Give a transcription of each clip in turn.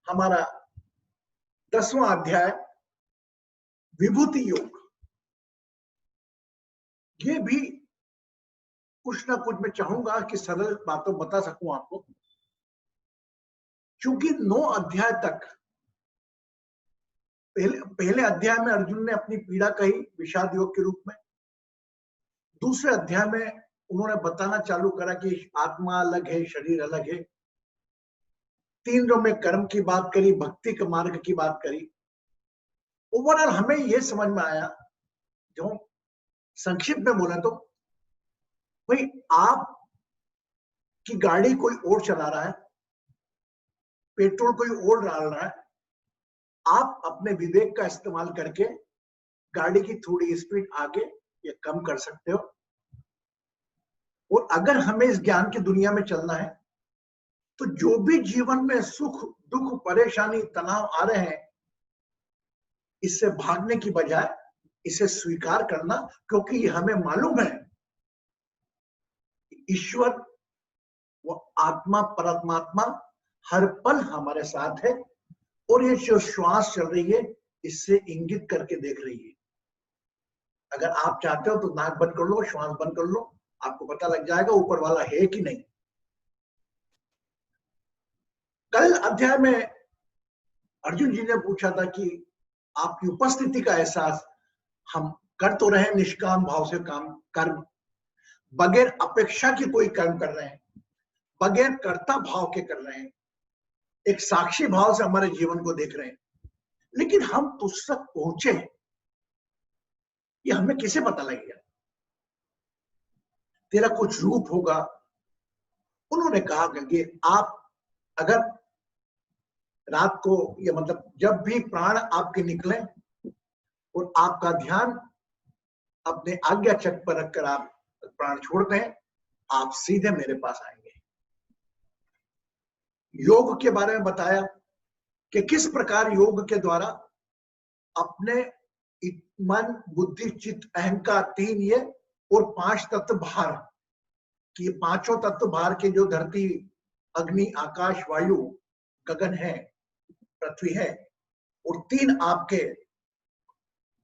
हमारा 10वां अध्याय विभूति योग। ये भी कुछ ना कुछ मैं चाहूंगा कि सरल बातों बता सकूं आपको, क्योंकि 9 अध्याय तक पहले अध्याय में अर्जुन ने अपनी पीड़ा कही विषाद योग के रूप में। दूसरे अध्याय में उन्होंने बताना चालू करा कि आत्मा अलग है, शरीर अलग है। 3 में कर्म की बात करी, भक्ति के मार्ग की बात करी। ओवरऑल हमें यह समझ में आया, जो संक्षिप्त में बोला तो भाई, आप की गाड़ी कोई और चला रहा है, पेट्रोल कोई और डाल रहा है, आप अपने विवेक का इस्तेमाल करके गाड़ी की थोड़ी स्पीड आगे या कम कर सकते हो। और अगर हमें इस ज्ञान की दुनिया में चलना है तो जो भी जीवन में सुख दुख परेशानी तनाव आ रहे हैं, इससे भागने की बजाय इसे स्वीकार करना, क्योंकि हमें मालूम है ईश्वर वो आत्मा परमात्मा हर पल हमारे साथ है। और ये जो श्वास चल रही है इससे इंगित करके देख रही है। अगर आप चाहते हो तो नाक बंद कर लो, श्वास बंद कर लो, आपको पता लग जाएगा ऊपर वाला है कि नहीं। कल अध्याय में अर्जुन जी ने पूछा था कि आपकी उपस्थिति का एहसास हम कर तो रहे हैं, निष्काम भाव से काम कर्म, बगैर अपेक्षा की कोई कर्म कर रहे हैं, बगैर कर्ता भाव के कर रहे हैं, एक साक्षी भाव से हमारे जीवन को देख रहे हैं, लेकिन हम तुझ तक पहुंचे ये हमें कैसे पता लगेगा? तेरा कुछ रूप होगा। उन्होंने कहा कि आप अगर रात को, या मतलब जब भी प्राण आपके निकले और आपका ध्यान अपने आज्ञा चक्र पर रखकर आप प्राण छोड़ते हैं, आप सीधे मेरे पास आएंगे। योग के बारे में बताया कि किस प्रकार योग के द्वारा अपने मन बुद्धि चित्त अहंकार 3 ये और 5 तत्व भार कि 5 तत्व भार के जो धरती अग्नि आकाश वायु गगन है, पृथ्वी है, और 3 आपके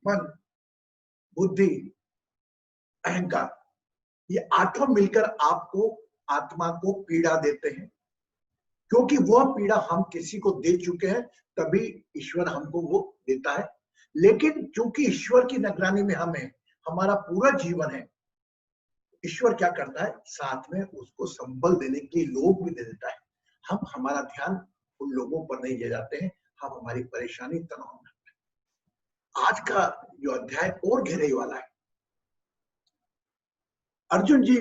मन बुद्धि अहंकार, ये 8 मिलकर आपको आत्मा को पीड़ा देते हैं। क्योंकि वह पीड़ा हम किसी को दे चुके हैं, तभी ईश्वर हमको वो देता है। लेकिन क्योंकि ईश्वर की निगरानी में हम हैं, हमारा पूरा जीवन है, ईश्वर क्या करता है, साथ में उसको संबल देने के लोग भी दे देता है। हम हमारा ध्यान उन लोगों पर नहीं ले जाते हैं, हम हमारी परेशानी तनाव में। आज का जो अध्याय और गहराई वाला है। अर्जुन जी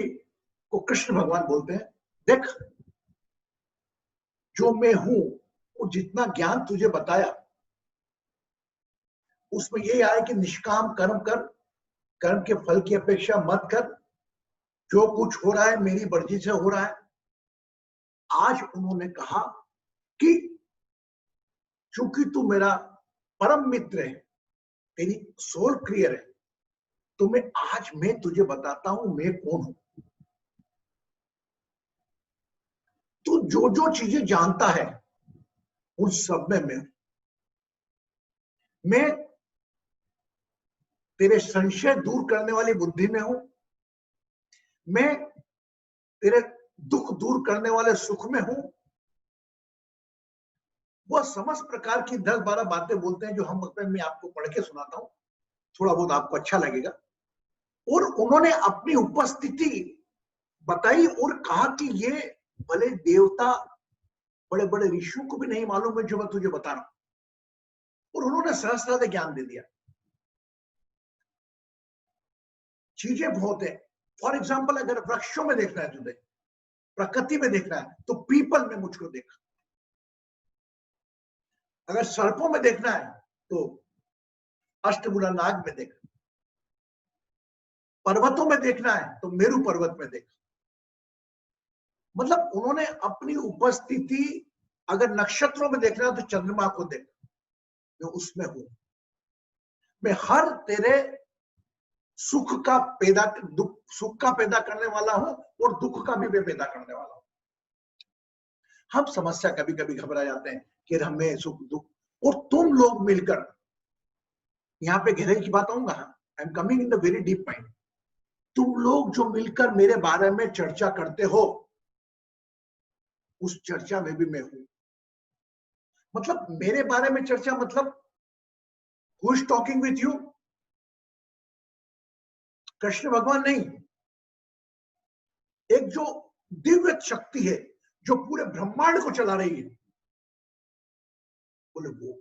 को कृष्ण भगवान बोलते हैं, देख जो मैं हूं वो जितना ज्ञान तुझे बताया उसमें यही आया कि निष्काम कर्म कर, कर्म के फल की अपेक्षा मत कर, जो कुछ हो रहा है मेरी मर्जी से हो रहा है। आज उन्होंने कहा कि चूंकि तू मेरा परम मित्र है, तेरी सोल क्लियर है, तो मैं तुझे बताता हूं मैं कौन हूं। तू जो जो चीजें जानता है उन सब में मैं तेरे संशय दूर करने वाली बुद्धि में हूं, मैं तेरे दुख दूर करने वाले सुख में हूं। वह समस्त प्रकार की 10-12 बातें बोलते हैं जो हम मैं आपको पढ़ के सुनाता हूं, थोड़ा बहुत आपको अच्छा लगेगा। और उन्होंने अपनी उपस्थिति बताई और कहा कि ये भले देवता बड़े बड़े ऋषियों को भी नहीं मालूम है जो मैं तुझे बता रहा हूं। और उन्होंने सहस्रार्थ ज्ञान दे दिया। चीजें बहुत है। फॉर एग्जाम्पल, अगर वृक्षों में देखना है तुझे, प्रकृति में देखना है तो पीपल में मुझको देखा। अगर सर्पों में देखना है तो अष्टभुजा नाग में देखा। पर्वतों में देखना है तो मेरू पर्वत में देखा। मतलब उन्होंने अपनी उपस्थिति, अगर नक्षत्रों में देखना है तो चंद्रमा को देखा, मैं उसमें हूं। मैं हर तेरे सुख का पैदा करने वाला हूं और दुख का भी मैं पैदा करने वाला हूं। हम समस्या कभी कभी घबरा जाते हैं कि हमें सुख दुख, और तुम लोग मिलकर, यहाँ पे गहराई की बात आऊंगा, I am coming in the very deep mind, तुम लोग जो मिलकर मेरे बारे में चर्चा करते हो, उस चर्चा में भी मैं हूं। मतलब मेरे बारे में चर्चा, मतलब who is talking with you? Krishna भगवान नहीं, एक जो दिव्य शक्ति है जो पूरे ब्रह्मांड को चला रही है, बोले वो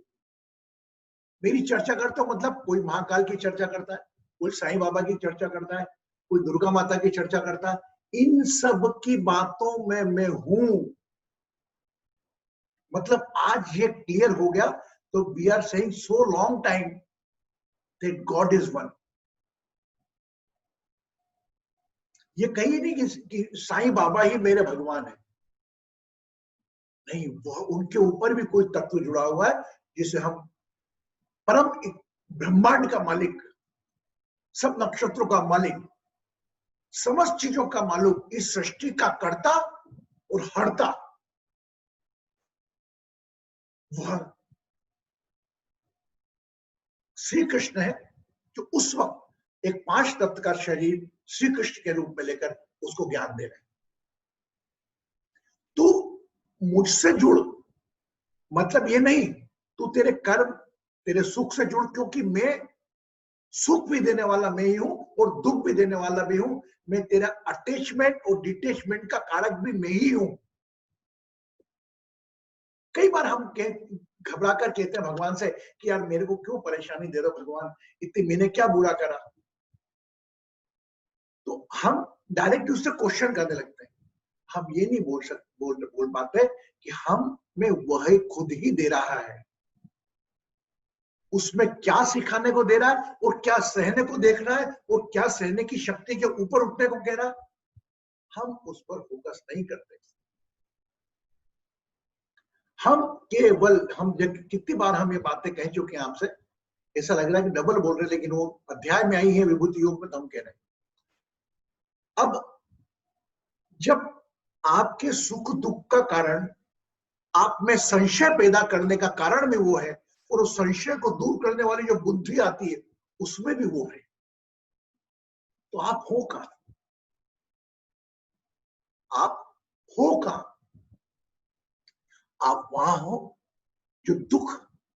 मेरी चर्चा करता हूं। मतलब कोई महाकाल की चर्चा करता है, कोई साईं बाबा की चर्चा करता है, कोई दुर्गा माता की चर्चा करता है, इन सब की बातों में मैं हूं। मतलब आज ये क्लियर हो गया, तो we are saying so long time that God is one. ये कहीं नहीं कि साईं बाबा ही मेरे भगवान है, नहीं, वह उनके ऊपर भी कोई तत्व जुड़ा हुआ है जिसे हम परम ब्रह्मांड का मालिक, सब नक्षत्रों का मालिक, समस्त चीजों का मालिक, इस सृष्टि का कर्ता और हर्ता, वह श्री कृष्ण है, जो उस वक्त एक 5 तत्व का शरीर श्री कृष्ण के रूप में लेकर उसको ज्ञान दे रहे हैं। तू मुझसे जुड़, मतलब ये नहीं तू तेरे कर्म, तेरे सुख से जुड़, क्योंकि मैं सुख भी देने वाला मैं ही हूं और दुख भी देने वाला भी हूं। मैं तेरा अटैचमेंट और डिटैचमेंट का कारक भी मैं ही हूं। कई बार हम घबरा कर कहते हैं भगवान से कि यार मेरे को क्यों परेशानी दे रहे हो भगवान, इतनी मैंने क्या बुरा करा? तो हम डायरेक्ट उससे क्वेश्चन करने लगते हैं। हम ये नहीं बोल पाते कि हम में वह खुद ही दे रहा है, उसमें क्या सिखाने को दे रहा है और क्या सहने को देख रहा है और क्या सहने की शक्ति के ऊपर उठने को कह रहा है, हम उस पर फोकस नहीं करते। हम केवल, हम कितनी बार हम ये बातें कह चुके हैं आपसे, ऐसा लग रहा है कि डबल बोल रहे, लेकिन वो अध्याय में आई है विभूति योग में, तो हम कह रहे हैं। अब जब आपके सुख दुख का कारण आप में संशय पैदा करने का कारण भी वो है, और उस संशय को दूर करने वाली जो बुद्धि आती है उसमें भी वो है, तो आप हो कहां? आप हो कहां? आप वहां हो जो दुख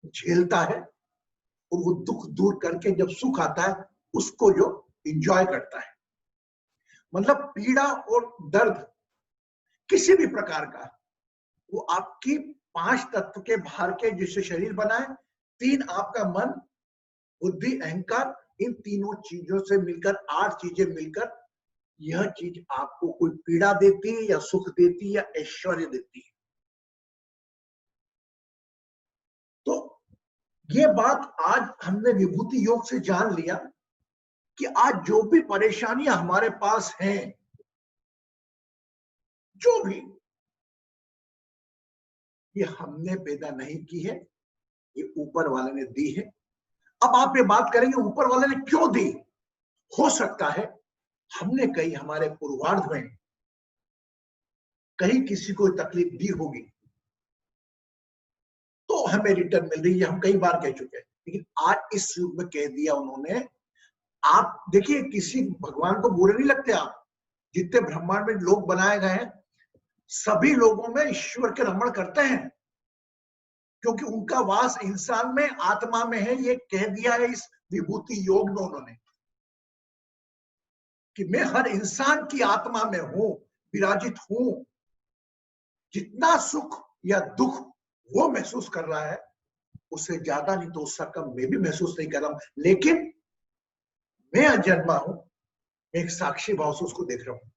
झेलता है और वो दुख दूर करके जब सुख आता है उसको जो इंजॉय करता है। मतलब पीड़ा और दर्द किसी भी प्रकार का, वो आपकी 5 तत्व के भार के जिससे शरीर बना है, 3 आपका मन, बुद्धि, अहंकार, इन तीनों चीजों से मिलकर 8 चीजें मिलकर यह चीज आपको कोई पीड़ा देती है या सुख देती है या ऐश्वर्य देती है। तो ये बात आज हमने विभूति योग से जान लिया कि आज जो भी परेशानियां हमारे पास हैं, जो भी, ये हमने पैदा नहीं की है, ये ऊपर वाले ने दी है। अब आप ये बात करेंगे ऊपर वाले ने क्यों दी? हो सकता है हमने कहीं हमारे पूर्वार्ध में कहीं किसी को तकलीफ दी होगी, तो हमें रिटर्न मिल रही है। हम कई बार कह चुके हैं, लेकिन आज इस युग में कह दिया उन्होंने। आप देखिए, किसी भगवान को बुरे नहीं लगते आप, जितने ब्रह्मांड में लोग बनाए गए हैं सभी लोगों में ईश्वर के रमण करते हैं, क्योंकि उनका वास इंसान में, आत्मा में है। ये कह दिया है इस विभूति योग में उन्होंने कि मैं हर इंसान की आत्मा में हूं, विराजित हूं। जितना सुख या दुख वो महसूस कर रहा है, उससे ज्यादा नहीं तो उससे कम मैं भी महसूस नहीं कर रहा हूं, लेकिन मैं अजन्मा हूं, मैं एक साक्षी भाव से उसको देख रहा हूं।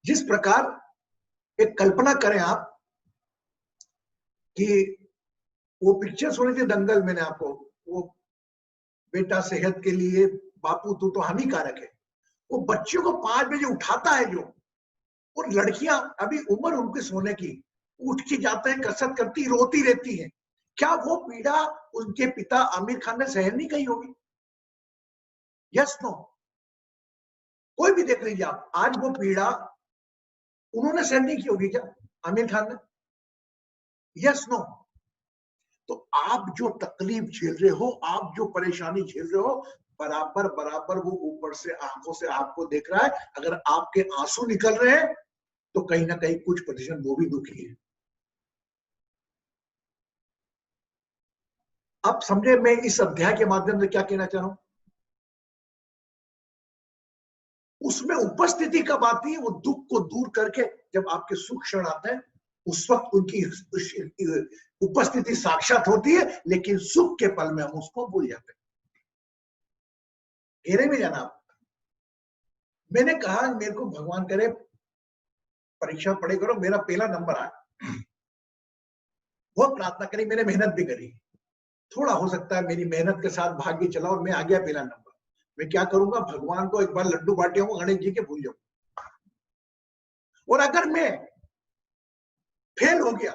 जिस प्रकार, एक कल्पना करें आप कि वो पिक्चर सुनी थी दंगल, मैंने आपको, वो बेटा सेहत के लिए, बापू तू तो हानिकारक है, वो बच्चों को 5 बजे उठाता है जो, और लड़कियां अभी उम्र उनके सोने की, उठ के जाते हैं, कसरत करती, रोती रहती हैं। क्या वो पीड़ा उनके पिता आमिर खान ने सहन नहीं की होगी? Yes no? कोई भी देख लीजिए आप, आज वो पीड़ा उन्होंने सहन नहीं की होगी क्या? आमिर खान ने? Yes no? तो आप जो तकलीफ झेल रहे हो, आप जो परेशानी झेल रहे हो, बराबर बराबर वो ऊपर से आंखों से आपको देख रहा है। अगर आपके आंसू निकल रहे हैं तो कहीं ना कहीं कुछ प्रतिशत वो भी दुखी है। अब समझे मैं इस अध्याय के माध्यम से क्या कहना चाह रहा हूं? उसमें उपस्थिति कब आती है? वो दुख को दूर करके जब आपके सुख क्षण आते हैं, उस वक्त उनकी उपस्थिति साक्षात होती है, लेकिन सुख के पल में हम उसको भूल जाते हैं। घेरे में जाना आप। मैंने कहा मेरे को भगवान करे परीक्षा पढ़े करो, मेरा पहला नंबर आए। बहुत प्रार्थना करी, मैंने मेहनत भी करी। थोड़ा हो सकता है मेरी मेहनत के साथ भाग्य चला और मैं आ गया पहला नंबर। मैं क्या करूंगा? भगवान को एक बार लड्डू बांटे हूँ गणेश जी के, भूल जाऊं। और अगर मैं फेल हो गया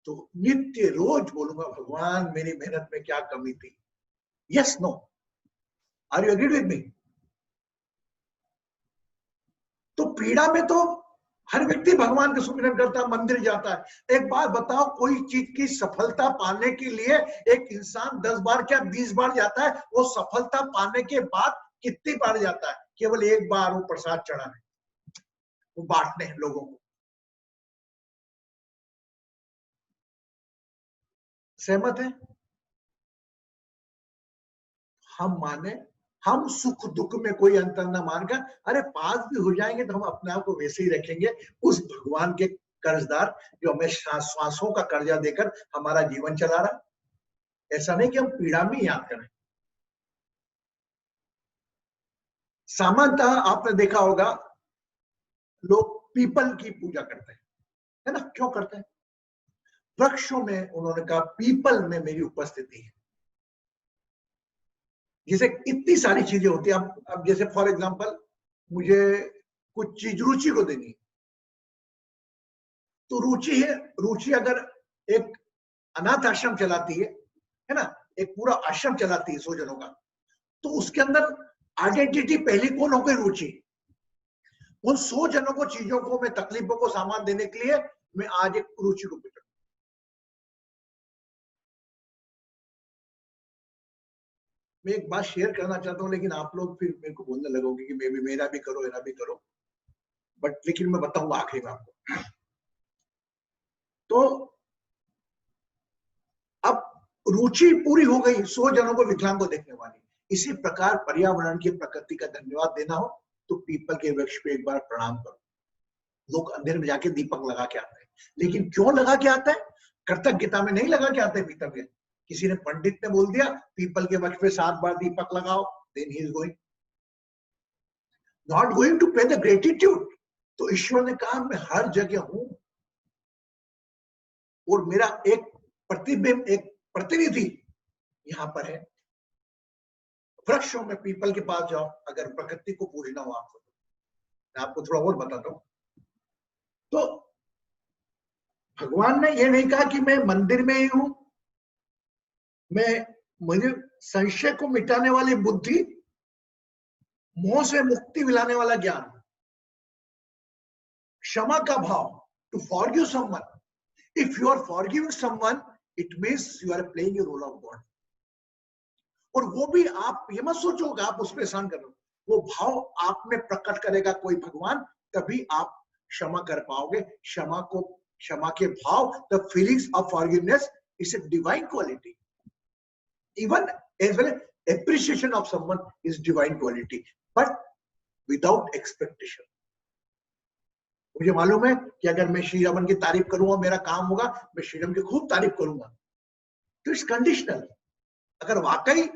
तो नित्य रोज बोलूंगा, भगवान मेरी मेहनत में क्या कमी थी? Yes no? Are you agreed with me? तो पीड़ा में तो हर व्यक्ति भगवान का सुमिरन करता है, मंदिर जाता है। एक बात बताओ, कोई चीज की सफलता पाने के लिए एक इंसान 10 बार क्या 20 बार जाता है? वो सफलता पाने के बाद कितनी बार जाता है? केवल एक बार वो प्रसाद चढ़ाने, वो बांटने लोगों को। सहमत है? हम माने, हम सुख दुख में कोई अंतर ना मानकर, अरे पास भी हो जाएंगे तो हम अपने आप को वैसे ही रखेंगे, उस भगवान के कर्जदार जो हमें श्वासों का कर्जा देकर हमारा जीवन चला रहा है। ऐसा नहीं कि हम पीड़ा में याद करें। सामान्यतः आपने देखा होगा लोग पीपल की पूजा करते हैं, है ना? क्यों करते हैं? वृक्षों में उन्होंने कहा पीपल में मेरी उपस्थिति है। जैसे इतनी सारी चीजें होती है। अब जैसे फॉर एग्जांपल मुझे कुछ चीज रुचि को देनी है, तो रुचि है, रुचि अगर एक अनाथ आश्रम चलाती है ना, एक पूरा आश्रम चलाती है 100 जनों का, तो उसके अंदर आइडेंटिटी पहली कौन हो गई? रुचि। उन 100 जनों को, चीजों को, मैं तकलीफों को सामान देने के लिए मैं आज एक रुचि को बेटा। मैं एक बात शेयर करना चाहता हूं, लेकिन आप लोग फिर मेरे को बोलने लगोगे कि मेरा भी करो, मेरा भी करो, बट लेकिन मैं बताऊंगा आखिरी में आपको। तो अब रुचि पूरी हो गई 100 जनों को विकलांग को देखने वाली। इसी प्रकार पर्यावरण की, प्रकृति का धन्यवाद देना हो तो पीपल के वृक्ष पे एक बार प्रणाम करो। लोग अंधेरे में जाके दीपक लगा के आते हैं, लेकिन क्यों लगा के आते हैं? कृतज्ञता में नहीं लगा के आते पीपल के। किसी ने, पंडित ने बोल दिया पीपल के वृक्ष पे 7 बार दीपक लगाओ, then he is going, not going to pay the gratitude. तो ईश्वर ने कहा मैं हर जगह हूं और मेरा एक प्रतिबिंब, एक प्रतिनिधि यहां पर है। वृक्षों में, पीपल के पास जाओ, अगर प्रकृति को पूजना हो आपको। मैं आपको थोड़ा और बताता हूं। तो भगवान ने यह नहीं कहा कि मैं मंदिर में ही हूं, मुझे संशय को मिटाने वाली बुद्धि, मोह से मुक्ति मिलाने वाला ज्ञान, क्षमा का भाव, to forgive someone. If you are forgiving someone, it means you are playing a role of God. और वो भी आप ये मत सोचो आप उस पर एहसान कर रहे हो, वो भाव आप में प्रकट करेगा कोई भगवान, तभी आप क्षमा कर पाओगे। क्षमा के भाव, the feelings of forgiveness is a divine quality. Even as well appreciation of someone is divine quality, but without expectation. मुझे मालूम है कि अगर मैं श्री रमन की तारीफ करूंगा मेरा काम होगा, मैं श्री रमन की खूब तारीफ करूंगा, तो इट्स कंडीशनल। अगर वाकई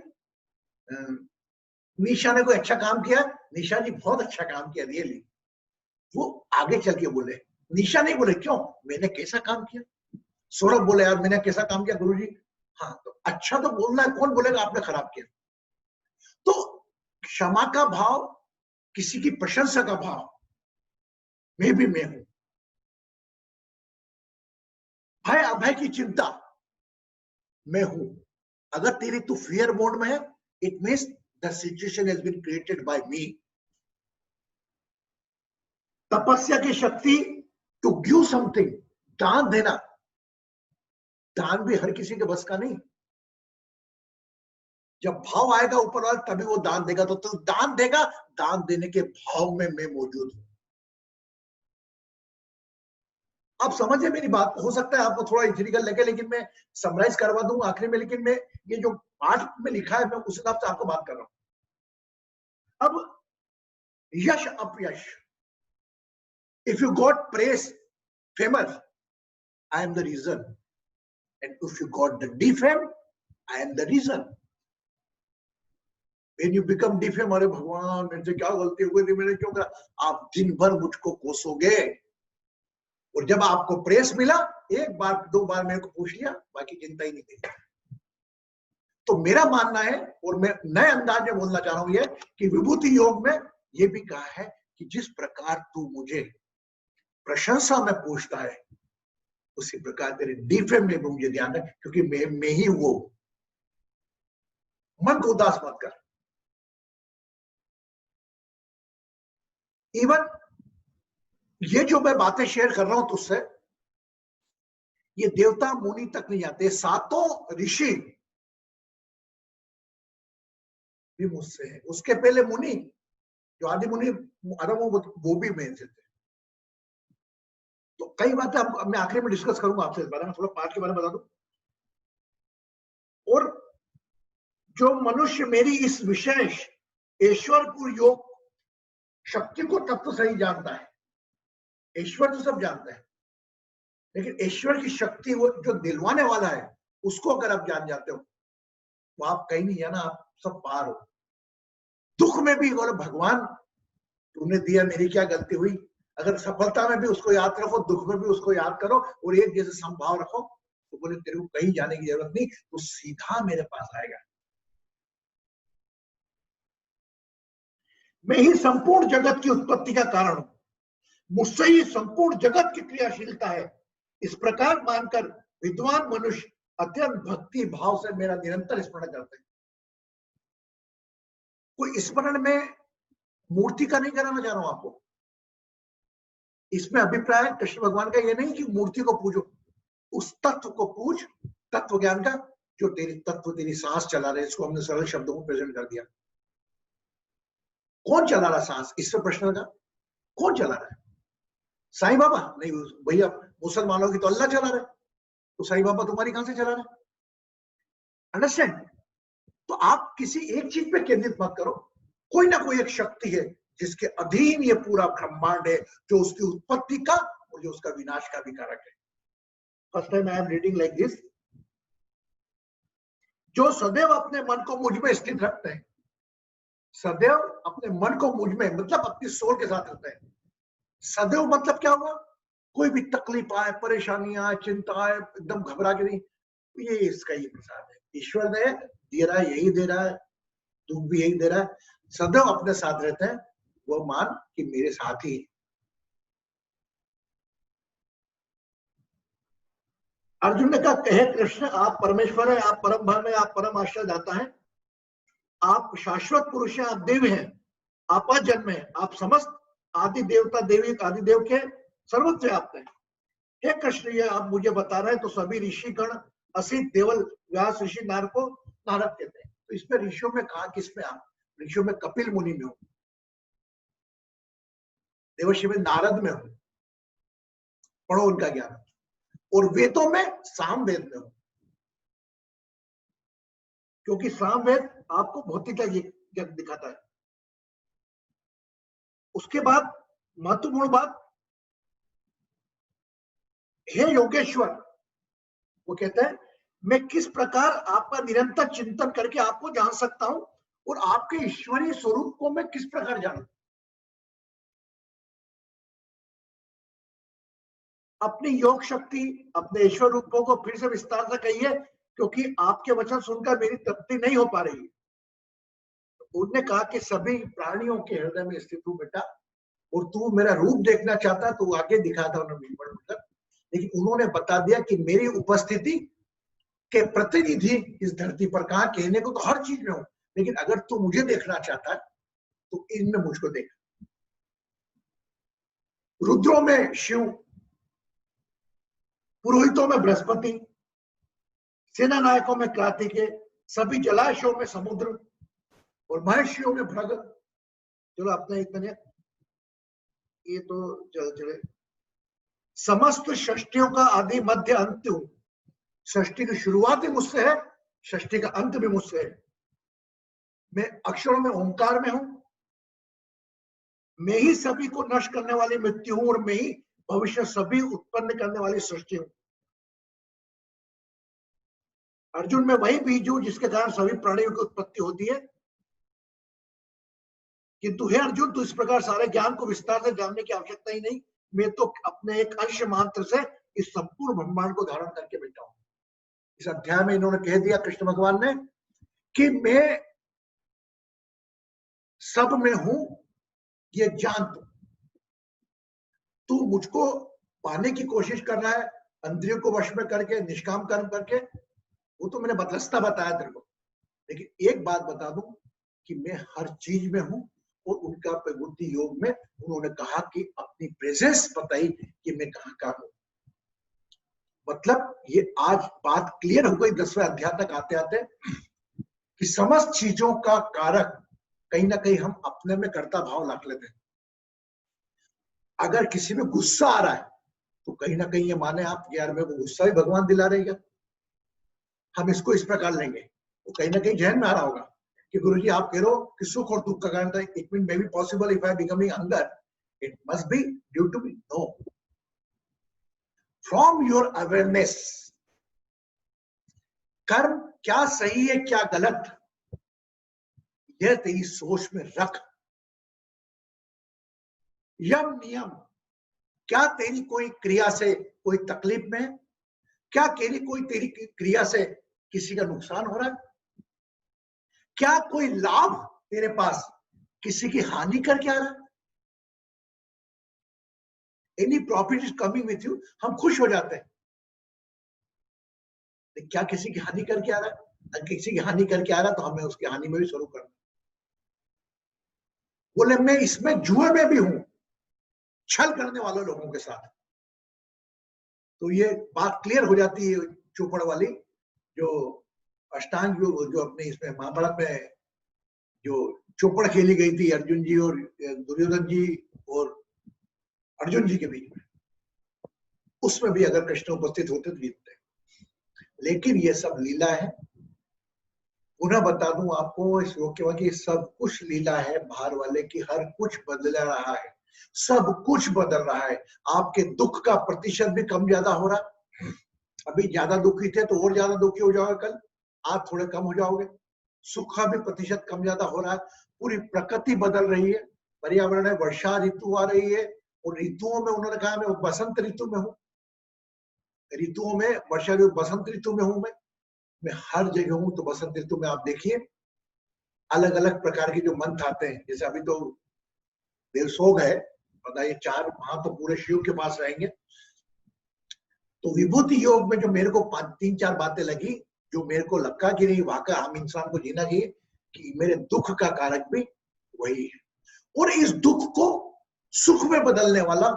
निशा ने कोई अच्छा काम किया, निशा जी बहुत अच्छा काम किया रियली, वो आगे चल के बोले। निशा नहीं बोले क्यों? मैंने कैसा काम किया। सौरभ बोले यार मैंने कैसा काम किया गुरुजी। हाँ, तो अच्छा तो बोलना है, कौन बोलेगा आपने खराब किया? तो क्षमा का भाव, किसी की प्रशंसा का भाव, मैं भी मैं हूं। भय अभय की चिंता, मैं हूं। अगर तेरी तू फियर मोड में है, it means the situation has been created by me. तपस्या की शक्ति, टू गिव समथिंग, दान देना, दान भी हर किसी के बस का नहीं। जब भाव आएगा ऊपर वाला तभी वो दान देगा। तो तू दान देगा, दान देने के भाव में मैं मौजूद हूं। आप समझे मेरी बात? हो सकता है आपको थोड़ा इथिकल लगे, लेकिन मैं समराइज करवा दूंगा आखिरी में। लेकिन मैं ये जो पाठ में लिखा है मैं उस हिसाब से आपको बात कर रहा हूं। अब यश अपयश, if you got press famous, I am the reason, and if you got the defame, I am the reason. When you become defame, अरे भगवान मेरे से क्या गलती हो गई थी, मैंने क्यों करा, आप दिन भर मुझको कोसोगे। और जब आपको प्रेस मिला, एक बार दो बार मेरे को पूछ लिया, बाकी चिंता ही नहीं थी। तो मेरा मानना है, और मैं नए अंदाज में बोलना चाह रहा हूं, ये कि विभूति योग में ये भी कहा है कि जिस प्रकार तू मुझे प्रशंसा में पूछता है, उसी प्रकार तेरे डिफेम में भी मुझे ध्यान है, क्योंकि मैं ही वो। मन को उदास मत कर। इवन ये जो मैं बातें शेयर कर रहा हूं तुझसे, ये देवता मुनि तक नहीं आते, सातों ऋषि भी मुझसे है। उसके पहले मुनि, जो आदि मुनि वो भी मेरे से थे। तो कई बातें मैं आखिरी में डिस्कस करूंगा आपसे इस बारे में, थोड़ा पाठ के बारे में बता दूं। और जो मनुष्य मेरी इस विशेष ईश्वरपुर योग शक्ति को तत्व सही जानता है, ईश्वर तो सब जानता है, लेकिन ईश्वर की शक्ति वो जो दिलवाने वाला है, उसको अगर आप जान जाते हो तो आप कहीं नहीं जाना, आप सब पार हो। दुख में भी बोलो भगवान तूने दिया, मेरी क्या गलती हुई। अगर सफलता में भी उसको याद रखो, दुख में भी उसको याद करो, और एक जैसे संभाव रखो, तो बोले तेरे को कहीं जाने की जरूरत नहीं, तो सीधा मेरे पास आएगा। मैं ही संपूर्ण जगत की उत्पत्ति का कारण हूं, मुझसे ही संपूर्ण जगत की क्रियाशीलता है। इस प्रकार मानकर विद्वान मनुष्य अत्यंत भक्ति भाव से मेरा निरंतर स्मरण करते हैं। कोई स्मरण में मूर्ति का नहीं कराना चाह रहा हूं आपको। इसमें अभिप्राय कृष्ण भगवान का ये नहीं कि मूर्ति को पूजो, उस तत्व को पूज, तत्व ज्ञान का, जो तेरी सांस चला रहे। इसको हमने सरल शब्दों में प्रेजेंट कर दिया। कौन चला रहा सांस, इससे प्रश्न लगा। कौन चला रहा है? साईं बाबा नहीं भैया, मुसलमानों की तो अल्लाह चला रहे, तो साईं बाबा तुम्हारी कहां से चला रहे? अंडरस्टैंड? तो आप किसी एक चीज पे केंद्रित मत करो। कोई ना कोई एक शक्ति है जिसके अधीन ये पूरा ब्रह्मांड है, जो उसकी उत्पत्ति का और जो उसका विनाश का भी कारक है। First time I am reading like this. जो सदैव अपने मन को मुझ में स्थित रखते हैं, सदैव अपने मन को मुझ में, मतलब अपनी सोल के साथ रखते हैं। सदैव मतलब क्या हुआ? कोई भी तकलीफ आए, परेशानी आए, चिंता आए, एकदम घबरा के नहीं, ये इसका ही प्रसाद है। ईश्वर ने दे रहा है, यही दे रहा है, दुख भी यही दे रहा है। सदैव अपने साथ रहते हैं, वो मान कि मेरे साथ ही। अर्जुन ने कहा, कहे कृष्ण आप परमेश्वर है, आप परम भाव है, आप परम आश्रय दाता है, आप शाश्वत पुरुष हैं, आप देव हैं, आप जन्म है, आप समस्त आदि देवता देवी आदि देव के सर्वत्र व्याप्त हैं। हे कृष्ण, ये आप मुझे बता रहे हैं तो सभी ऋषि गण, असित देवल, व्यास ऋषि, नारद को नारद कहते हैं। तो इसमें ऋषियों में कहा किसमें? आप ऋषियों में कपिल मुनि में हो, देवर्षि में नारद में हो, पढ़ो उनका ज्ञान। और वेदों में सामवेद में हो, क्योंकि सामवेद आपको भौतिक जग दिखाता है। उसके बाद महत्वपूर्ण बात, हे योगेश्वर, वो कहते हैं मैं किस प्रकार आपका निरंतर चिंतन करके आपको जान सकता हूं, और आपके ईश्वरीय स्वरूप को मैं किस प्रकार जानूं। अपनी योग शक्ति, अपने ईश्वर रूपों को फिर से विस्तार से कहिए, क्योंकि आपके वचन सुनकर मेरी तृप्ति नहीं हो पा रही है। उन्होंने कहा कि सभी प्राणियों के हृदय में स्थित हूं बेटा, और तू मेरा रूप देखना चाहता तो आगे दिखा था उन्होंने, लेकिन उन्होंने बता दिया कि मेरी उपस्थिति के प्रतिनिधि इस धरती पर कहा, कहने को तो हर चीज में हूं, लेकिन अगर तू मुझे देखना चाहता है तो इनमें मुझको देख। रुद्रों में शिव, पुरोहितों में बृहस्पति, सेना नायकों में कार्तिकेय, सभी जलाशयों में समुद्र और महर्षियों में भृग। चलो अपने एक मिनट, ये तो चल चले। समस्त षष्टियों का आदि मध्य अंत हूं। षष्टि की शुरुआत भी मुझसे है, षष्टि का अंत भी मुझसे है। मैं अक्षरों में ओंकार में हूं, मैं ही सभी को नष्ट करने वाली मृत्यु हूं और मैं ही भविष्य सभी उत्पन्न करने वाली सृष्टि हूं। अर्जुन में वही बीज हूं जिसके कारण सभी प्राणियों की उत्पत्ति होती है। किंतु हे अर्जुन, तू इस प्रकार सारे ज्ञान को विस्तार से जानने की आवश्यकता ही नहीं। मैं तो अपने एक अंश मात्र से इस संपूर्ण ब्रह्मांड को धारण करके बैठा हूं। इस अध्याय में इन्होंने कह दिया कृष्ण भगवान ने कि मैं सब में हूं, ये जान तू मुझको पाने की कोशिश कर रहा है इंद्रियों को वश में करके, निष्काम कर्म करके, वो तो मैंने रास्ता बताया तेरे को। लेकिन एक बात बता दूं कि मैं हर चीज में हूं। और उनका प्रबुद्धि योग में उन्होंने कहा कि अपनी प्रेजेंस बताई कि मैं कहां का हूं। मतलब ये आज बात क्लियर हो गई 10वें अध्याय तक आते आते कि समस्त चीजों का कारक कहीं ना कहीं हम अपने में कर्ता भाव रख लेते हैं। अगर किसी में गुस्सा आ रहा है तो कहीं ना कहीं ये माने आप कि यार मेरे को गुस्सा ही भगवान दिला रही है, हम इसको इस प्रकार लेंगे। वो कहीं ना कहीं जहन में आ रहा होगा कि गुरुजी आप कह रहे हो कि सुख और दुख का कारण था, it mean may be possible if I becoming hunger, it must be due to me. No, from your awareness, कर्म क्या सही है क्या गलत, यह तेरी सोच में रख। यम नियम, क्या तेरी कोई क्रिया से कोई तकलीफ में है, क्या तेरी क्रिया से किसी का नुकसान हो रहा है, क्या कोई लाभ तेरे पास किसी की हानि करके आ रहा है। Any profit is coming with you, हम खुश हो जाते हैं। क्या किसी की हानि करके आ रहा है? अगर किसी की हानि करके आ रहा है तो हमें उसकी हानि में भी शुरू करना। बोले मैं इसमें जुए में भी हूं, छल करने वाले लोगों के साथ। तो ये बात क्लियर हो जाती है चौपड़ वाली, जो अष्टांग योग जो अपने इसमें महाभारत में जो चौपड़ खेली गई थी अर्जुन जी और दुर्योधन जी और अर्जुन जी के बीच में, उसमें भी अगर कृष्ण उपस्थित होते तो जीतते। लेकिन ये सब लीला है। पुनः बता दूं आपको इस योग के कि सब कुछ लीला है बाहर वाले की, हर कुछ बदल रहा है, सब कुछ बदल रहा है। आपके दुख का प्रतिशत भी कम ज्यादा हो रहा है। अभी ज्यादा दुखी थे तो और ज्यादा दुखी हो जाओगे, कल आज थोड़े कम हो जाओगे। सुख का भी प्रतिशत कम ज्यादा हो रहा है। पूरी प्रकृति बदल रही है, पर्यावरण है, वर्षा ऋतु आ रही है। और ऋतुओं में उन्होंने कहा मैं बसंत ऋतु में हूँ, ऋतुओं में वर्षा ऋतु बसंत ऋतु में हूं मैं हर जगह हूं। तो बसंत ऋतु में आप देखिए अलग अलग प्रकार के जो मंथ आते हैं। जैसे अभी तो देवसोग है, पता ये 4 वहां तो पूरे शिव के पास रहेंगे। तो विभूति योग में जो मेरे को 3-4 बातें लगी, जो मेरे को लगा कि नहीं वाकई हम इंसान को जीना चाहिए, कि मेरे दुख का कारक भी वही है और इस दुख को सुख में बदलने वाला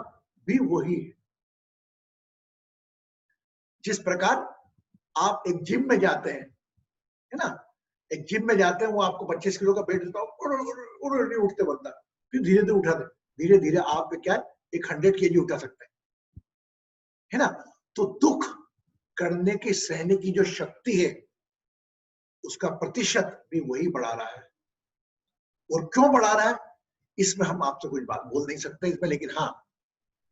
भी वही है। जिस प्रकार आप एक जिम में जाते हैं, है ना, एक जिम में जाते हैं, वो आपको 25 किलो का वेट देता है, नहीं उठते बंदा, फिर धीरे धीरे उठा दे, धीरे धीरे आप क्या एक 100 kg उठा सकते हैं, है ना। तो दुख करने की सहने की जो शक्ति है उसका प्रतिशत भी वही बढ़ा रहा है। और क्यों बढ़ा रहा है इसमें हम आपसे कुछ बात बोल नहीं सकते इसमें, लेकिन हाँ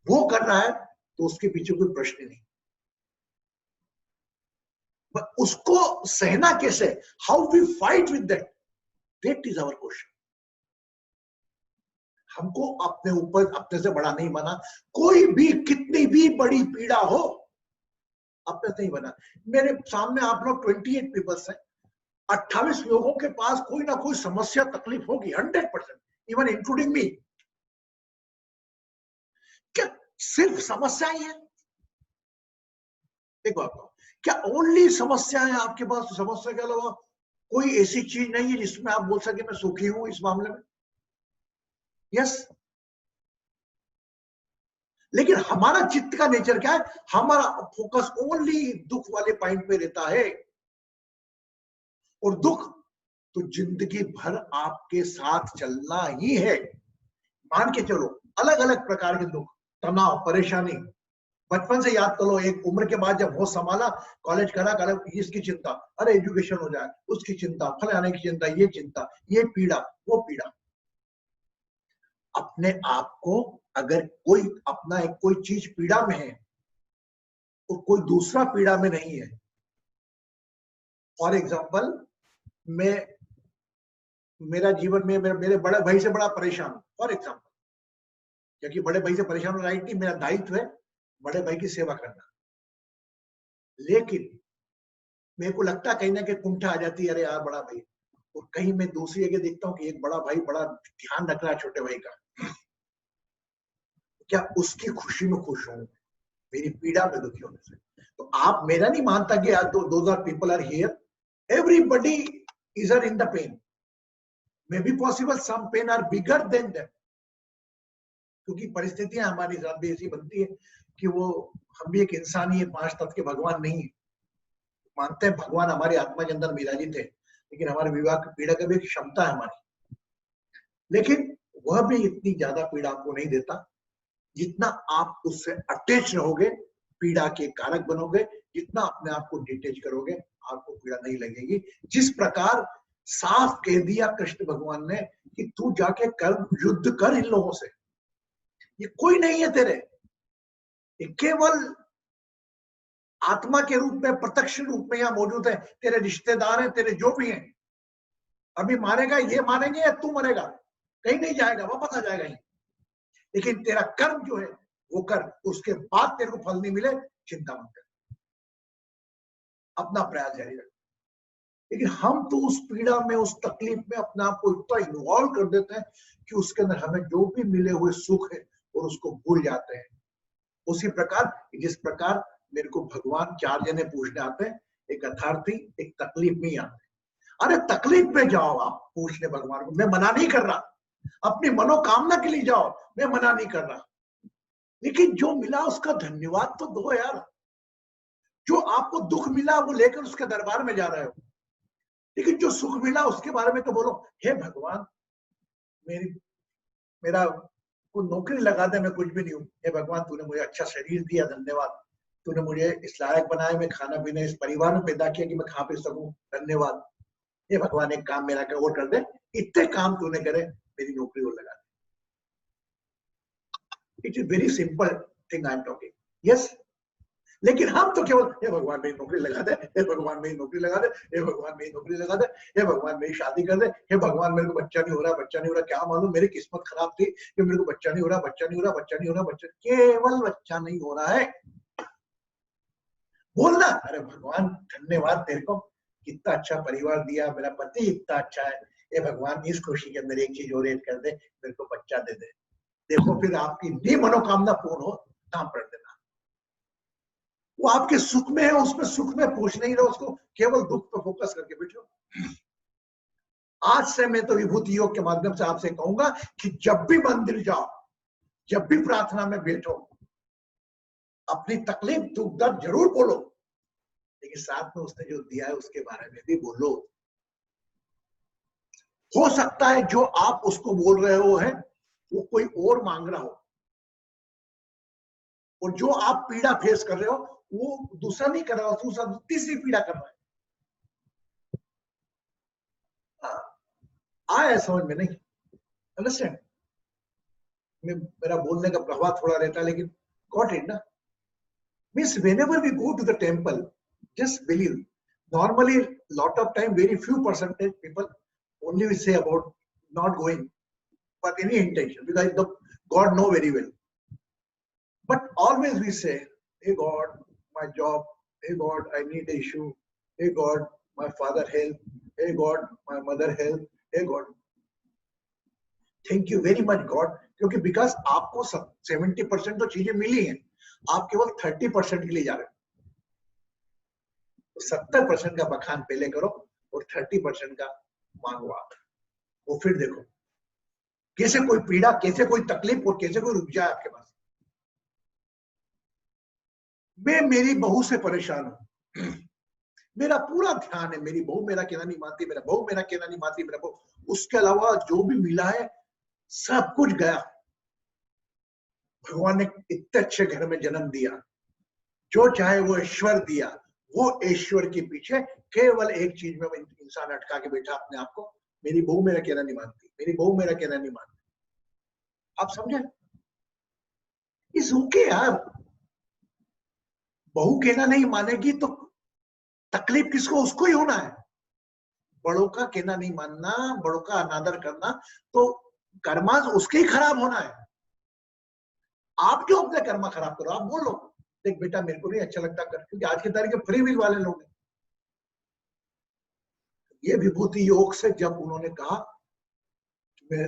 वो कर रहा है तो उसके पीछे कोई प्रश्न नहीं। उसको सहना कैसे, how we fight with that, that is our question. हमको अपने ऊपर अपने से बड़ा नहीं बना। कोई भी कितनी भी बड़ी पीड़ा हो अपने से नहीं बना। मेरे सामने आप लोग 28 पीपल्स हैं, 28 लोगों के पास कोई ना कोई समस्या तकलीफ होगी 100%, इवन इंक्लूडिंग मी। क्या सिर्फ समस्या ही है? देखो आपको क्या ओनली समस्या है आपके पास? समस्या के अलावा कोई ऐसी चीज नहीं है जिसमें आप बोल सके मैं सुखी हूं इस मामले में? यस, लेकिन हमारा चित्त का नेचर क्या है, हमारा फोकस ओनली दुख वाले पॉइंट पे रहता है। और दुख तो जिंदगी भर आपके साथ चलना ही है। मान के चलो, अलग अलग प्रकार के दुख, तनाव, परेशानी, बचपन से याद करो, एक उम्र के बाद जब होश संभाला, कॉलेज करा, इसकी चिंता, अरे एजुकेशन हो जाए, उसकी चिंता, फलाने की चिंता, ये पीड़ा, वो पीड़ा। अपने आप को अगर कोई अपना एक कोई चीज पीड़ा में है और कोई दूसरा पीड़ा में नहीं है, फॉर एग्जाम्पल, मैं मेरा जीवन में मेरे बड़े भाई से बड़ा परेशान हूं, फॉर एग्जाम्पल, क्योंकि बड़े भाई से परेशान हो, राइट नहीं, मेरा दायित्व है बड़े भाई की सेवा करना। लेकिन मेरे को लगता कहीं ना कहीं कुंठा आ जाती है, अरे यार बड़ा भाई, और कहीं मैं दूसरी जगह देखता हूँ कि एक बड़ा भाई बड़ा ध्यान रख रहा है छोटे भाई का, क्या उसकी खुशी में खुश हूं, मेरी पीड़ा में दुखी होने से? तो आप, मेरा नहीं मानता कि यार those are people are here, everybody is are in the pain, may be possible some pain are bigger than them, क्योंकि परिस्थितियां हमारी साथ भी ऐसी बनती है कि वो, हम भी एक इंसान ही है, 5 तत्व के भगवान नहीं है। मानते हैं भगवान हमारी आत्मा के अंदर विराजित है, लेकिन हमारे विवाह की पीड़ा का भी एक क्षमता है हमारी, लेकिन वह भी इतनी ज्यादा पीड़ा आपको नहीं देता जितना आप उससे अटैच रहोगे, पीड़ा के कारक बनोगे। जितना अपने आप को डिटेच करोगे, आपको पीड़ा नहीं लगेगी। जिस प्रकार साफ कह दिया कृष्ण भगवान ने कि तू जाके कर, युद्ध कर इन लोगों से, ये कोई नहीं है तेरे, ये केवल आत्मा के रूप में, प्रत्यक्ष रूप में यहाँ मौजूद है, तेरे रिश्तेदार हैं, तेरे जो भी हैं। अभी मारेगा, ये मारेंगे या तू मरेगा, कहीं नहीं जाएगा, वापस आ जाएगा ही। लेकिन तेरा कर्म जो है वो कर, उसके बाद तेरे को फल नहीं मिले, चिंता मत कर, अपना प्रयास जारी रख। लेकिन हम तो उस पीड़ा में, उस तकलीफ में अपने आप को इतना इन्वॉल्व कर देते हैं कि उसके अंदर हमें जो भी मिले हुए सुख है और उसको भूल जाते हैं। उसी प्रकार, जिस प्रकार मेरे को भगवान 4 जने पूछने आते हैं, एक अथार्थी, एक तकलीफ में ही आते हैं। अरे तकलीफ में जाओ आप पूछने भगवान को, मैं मना नहीं कर रहा, अपनी मनोकामना के लिए जाओ, मैं मना नहीं कर रहा, लेकिन जो मिला उसका धन्यवाद तो दो यार। जो आपको दुख मिला वो लेकर उसके दरबार में जा रहे हो, लेकिन जो सुख मिला उसके बारे में तो बोलो, हे भगवान मेरा को नौकरी लगा दे, मैं कुछ भी नहीं हूँ, हे भगवान तूने मुझे अच्छा शरीर दिया, धन्यवाद, तूने मुझे इस लायक बनाया, मैं खाना पीना इस परिवार में पैदा किया कि मैं खा पी सकूं, धन्यवाद, हे भगवान एक काम मेरा और कर दे, इतने काम तूने करे, मेरी नौकरी और लगा दे। It is very simple thing I am talking, yes. लेकिन हम तो केवल, हे भगवान मेरी नौकरी लगा दे, हे भगवान मेरी नौकरी लगा दे, हे भगवान मेरी नौकरी लगा दे, हे भगवान मेरी शादी कर दे, हे भगवान मेरे को बच्चा नहीं हो रहा, बच्चा नहीं हो रहा, क्या मालूम मेरी किस्मत खराब थी कि मेरे को बच्चा नहीं हो रहा, बच्चा नहीं हो रहा, बच्चा नहीं हो रहा, बच्चा, केवल बच्चा नहीं हो रहा है। बोलना, अरे भगवान धन्यवाद तेरे को, कितना अच्छा परिवार दिया, मेरा पति इतना अच्छा है, हे भगवान इस खुशी के अंदर एक चीज और ऐड कर दे, मेरे को बच्चा दे दे। देखो फिर आपकी नी मनोकामना पूर्ण हो, काम कर देना। वो आपके सुख में है, उसमें सुख में पूछ नहीं रहो उसको, केवल दुख पे फोकस करके बैठो। आज से मैं तो विभूति योग के माध्यम से आपसे कहूंगा कि जब भी मंदिर जाओ, जब भी प्रार्थना में बैठो, अपनी तकलीफ दुख दर्द जरूर बोलो, लेकिन साथ में उसने जो दिया है उसके बारे में भी बोलो। हो सकता है जो आप उसको बोल रहे हो है वो कोई और मांग रहा हो, और जो आप पीड़ा फेस कर रहे हो वो दूसरा नहीं कर रहा हो, दूसरा तीसरी पीड़ा कर रहा है। आया समझ में नहीं? अंडरस्टैंड? मेरा बोलने का प्रभाव थोड़ा रहता है, लेकिन गॉट इट ना? Means whenever we go to the temple, just believe. Normally, lot of time, very few percentage people only will say about not going for any intention, because the God know very well. But always we say, hey God, my job, hey God, I need an issue, hey God, my father help, hey God, my mother help, hey God. Thank you very much God, क्योंकि because आपको 70% तो चीजें मिली हैं, आप केवल 30% के लिए जा रहे हो। तो 70% का बखान पहले करो और 30% का मांगो आप, वो फिर देखो कैसे कोई पीड़ा, कैसे कोई तकलीफ और कैसे कोई रुक जाए आपके पास। मैं मेरी बहू से परेशान हूं, मेरा पूरा ध्यान है, मेरी बहू मेरा कहना नहीं मानती, मेरा बहू मेरा कहना नहीं मानती, मेरा बहू, उसके अलावा जो भी मिला है सब कुछ गया। भगवान ने इतने अच्छे घर में जन्म दिया, जो चाहे वो ईश्वर दिया, वो ईश्वर के पीछे केवल एक चीज में इंसान अटका के बैठा अपने आप को, मेरी बहू मेरा कहना नहीं मानती, मेरी बहू मेरा कहना नहीं मानती। आप समझे? इस ओके यार, बहू कहना नहीं मानेगी तो तकलीफ किसको? उसको ही होना है। बड़ों का कहना नहीं मानना, बड़ों का अनादर करना, तो कर्मा उसके ही खराब होना है। आप क्यों अपने कर्मा खराब करो? आप बोलो, देख बेटा मेरे को नहीं अच्छा लगता कर, क्योंकि आज की तारीख में फ्री विल वाले लोग हैं। ये विभूति योग से जब उन्होंने कहा मैं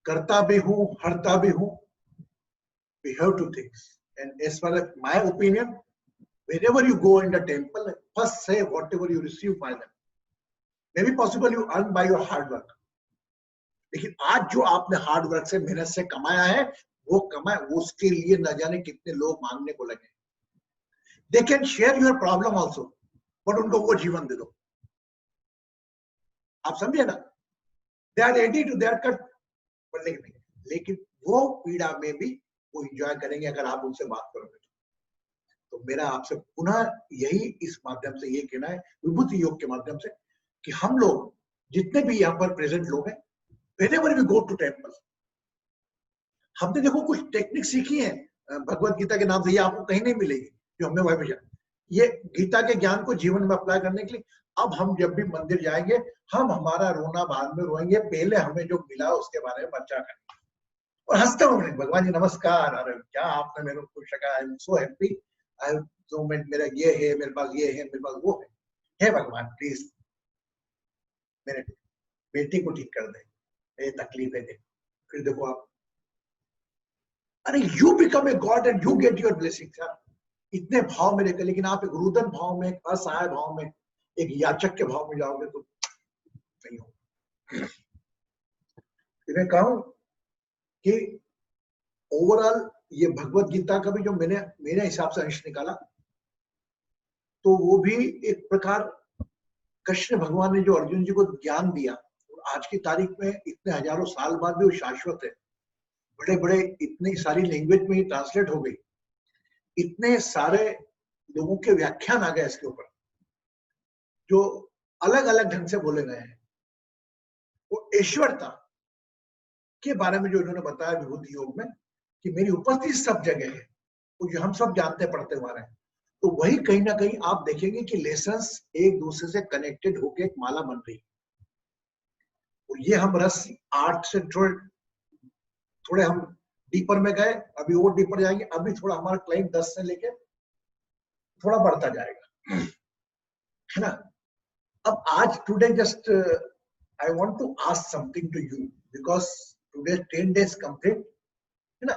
करता भी हूं, हरता भी हूं, we have two things, and as far as my opinion, whenever you go in the temple, first say whatever you receive by them. Maybe possible you earn by your hard work, लेकिन आज जो आपने hard work से, मेहनत से कमाया है, वो कमाए, उसके लिए न जाने कितने लोग मांगने को लगे। They can share your problem also, but उनको वो जीवन दे दो। आप समझे ना? They are ready to their cut, लेकिन वो पीड़ा में भी वो एंजॉय करेंगे अगर आप उनसे बात करोगे। तो मेरा आपसे पुनः यही इस माध्यम से ये कहना है, विभूति योग के माध्यम से, कि हम लोग जितने भी यहाँ पर प्रेजेंट लोग हैं, whenever we go to temple, हमने देखो कुछ टेक्निक सीखी है भगवत गीता के नाम से, ये आपको कहीं नहीं मिलेगी जो हमें वह भेजा। ये गीता के ज्ञान को जीवन में अप्लाई करने के लिए अब हम जब भी मंदिर जाएंगे, हम हमारा रोना बाद में रोएंगे, पहले हमें जो मिला उसके बारे में चर्चा करेंगे और हंसते होंगे, भगवान जी नमस्कार, अरे क्या आपने मेरे को खुश रखा, आई एम सो हैप्पी, आई सो मेरा ये है, मेरे पास ये है, मेरे पास वो है, हे भगवान प्लीज मेरे बेटी को ठीक कर दे, ये तकलीफ है। फिर देखो आप, अरे you become a god and you get your blessing. इतने भाव में रहकर, लेकिन आप एक रुदन भाव में, एक असहाय भाव में, एक याचक के भाव में जाओगे तो नहीं होगा। मैं कहूं कि ओवरऑल ये भगवत गीता का भी जो मैंने मेरे हिसाब से अंश निकाला, तो वो भी एक प्रकार कृष्ण भगवान ने जो अर्जुन जी को ज्ञान दिया, आज की तारीख में इतने हजारों साल बाद भी वो शाश्वत है। बड़े बड़े इतनी सारी लैंग्वेज में ट्रांसलेट हो गई, इतने सारे लोगों के व्याख्यान आ गए इसके ऊपर, जो अलग अलग ढंग से बोले गए हैं। वो ईश्वरता के बारे में जो इन्होंने बताया विभूति योग में, कि मेरी उपस्थिति सब जगह है, वो जो हम सब जानते पढ़ते हुए हैं, तो वही कहीं ना कहीं आप देखेंगे कि लेसन्स एक दूसरे से कनेक्टेड होकर एक माला बन रही है। और ये हम रस 8 से थोड़े हम डीपर में गए, अभी और डीपर जाएंगे, अभी थोड़ा हमारा क्लाइम 10 से लेके थोड़ा बढ़ता जाएगा, है ना। अब आज today just I want to ask something to you, because today 10 days complete, है ना।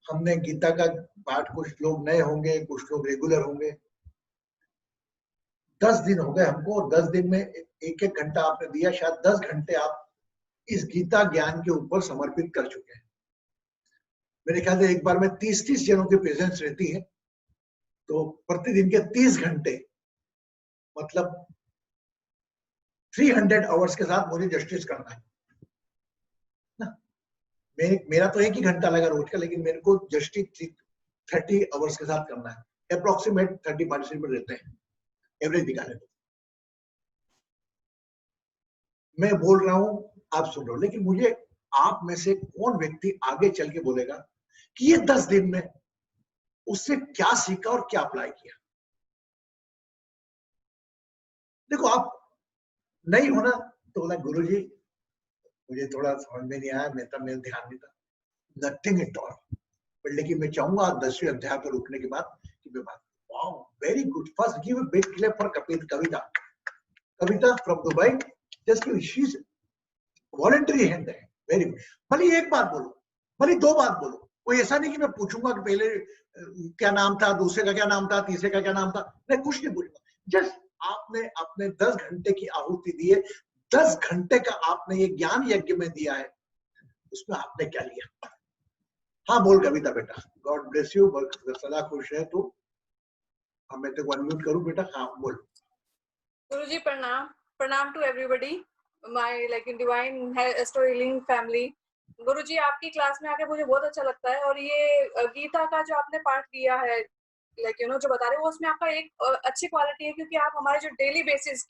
हमने गीता का पाठ, कुछ लोग नए होंगे, कुछ लोग रेगुलर होंगे। 10 दिन हो गए हमको, और 10 दिन में एक एक घंटा आपने दिया, शायद 10 घंटे आप इस गीता ज्ञान के ऊपर समर्पित कर चुके हैं। मेरे ख्याल से एक बार में 30-30 जनों की प्रेजेंस रहती है, तो प्रतिदिन के 30 घंटे, मतलब 300 आवर्स के साथ मुझे जस्टिस करना है ना। मेरा तो एक ही घंटा लगा रोज का, लेकिन मेरे को जस्टिस 30 आवर्स के साथ करना है। अप्रोक्सीमेट 30 पार्टिसिपेंट रहते हैं, एवरेज निकाले तो। मैं बोल रहा हूं, आप सुन रहे हो, लेकिन मुझे आप में से कौन व्यक्ति आगे चल के बोलेगा कि ये 10 दिन में उससे क्या सीखा और क्या अप्लाई किया। देखो, आप नहीं होना तो बोला गुरुजी मुझे थोड़ा समझ में नहीं आया, मेरा ध्यान नहीं था, नथिंग एट ऑल। लेकिन मैं चाहूंगा 10वें अध्याय पर रुकने के बाद कि मैं बात, wow very good, first give a big clap for Kavita from Dubai, just she is voluntary hand है, वेरी गुड। भले एक बात बोलो, भले 2 बात बोलो, कोई ऐसा नहीं कि मैं पूछूंगा कि पहले क्या नाम था, दूसरे का क्या नाम था, तीसरे का क्या नाम था, मैं कुछ नहीं पूछूंगा। जस्ट आपने अपने 10 घंटे की आहुति दी है, 10 घंटे का आपने ये ज्ञान यज्ञ में दिया है, उसमें आपने क्या लिया। हाँ बोल कविता बेटा, गॉड ब्लेस यू, सदा खुश है तू, अब मैं तेरे को अनम्यूट करूं बेटा? हाँ बोल। गुरुजी प्रणाम, pranam to everybody, my like in divine astro healing family. Guruji आपकी क्लास में आके मुझे बहुत अच्छा लगता है, और ये गीता का जो आपने पाठ लिया है, लाइक यू नो जो बता रहे हो, उसमें आपका एक अच्छी क्वालिटी है, क्योंकि आप हमारे जो डेली बेसिस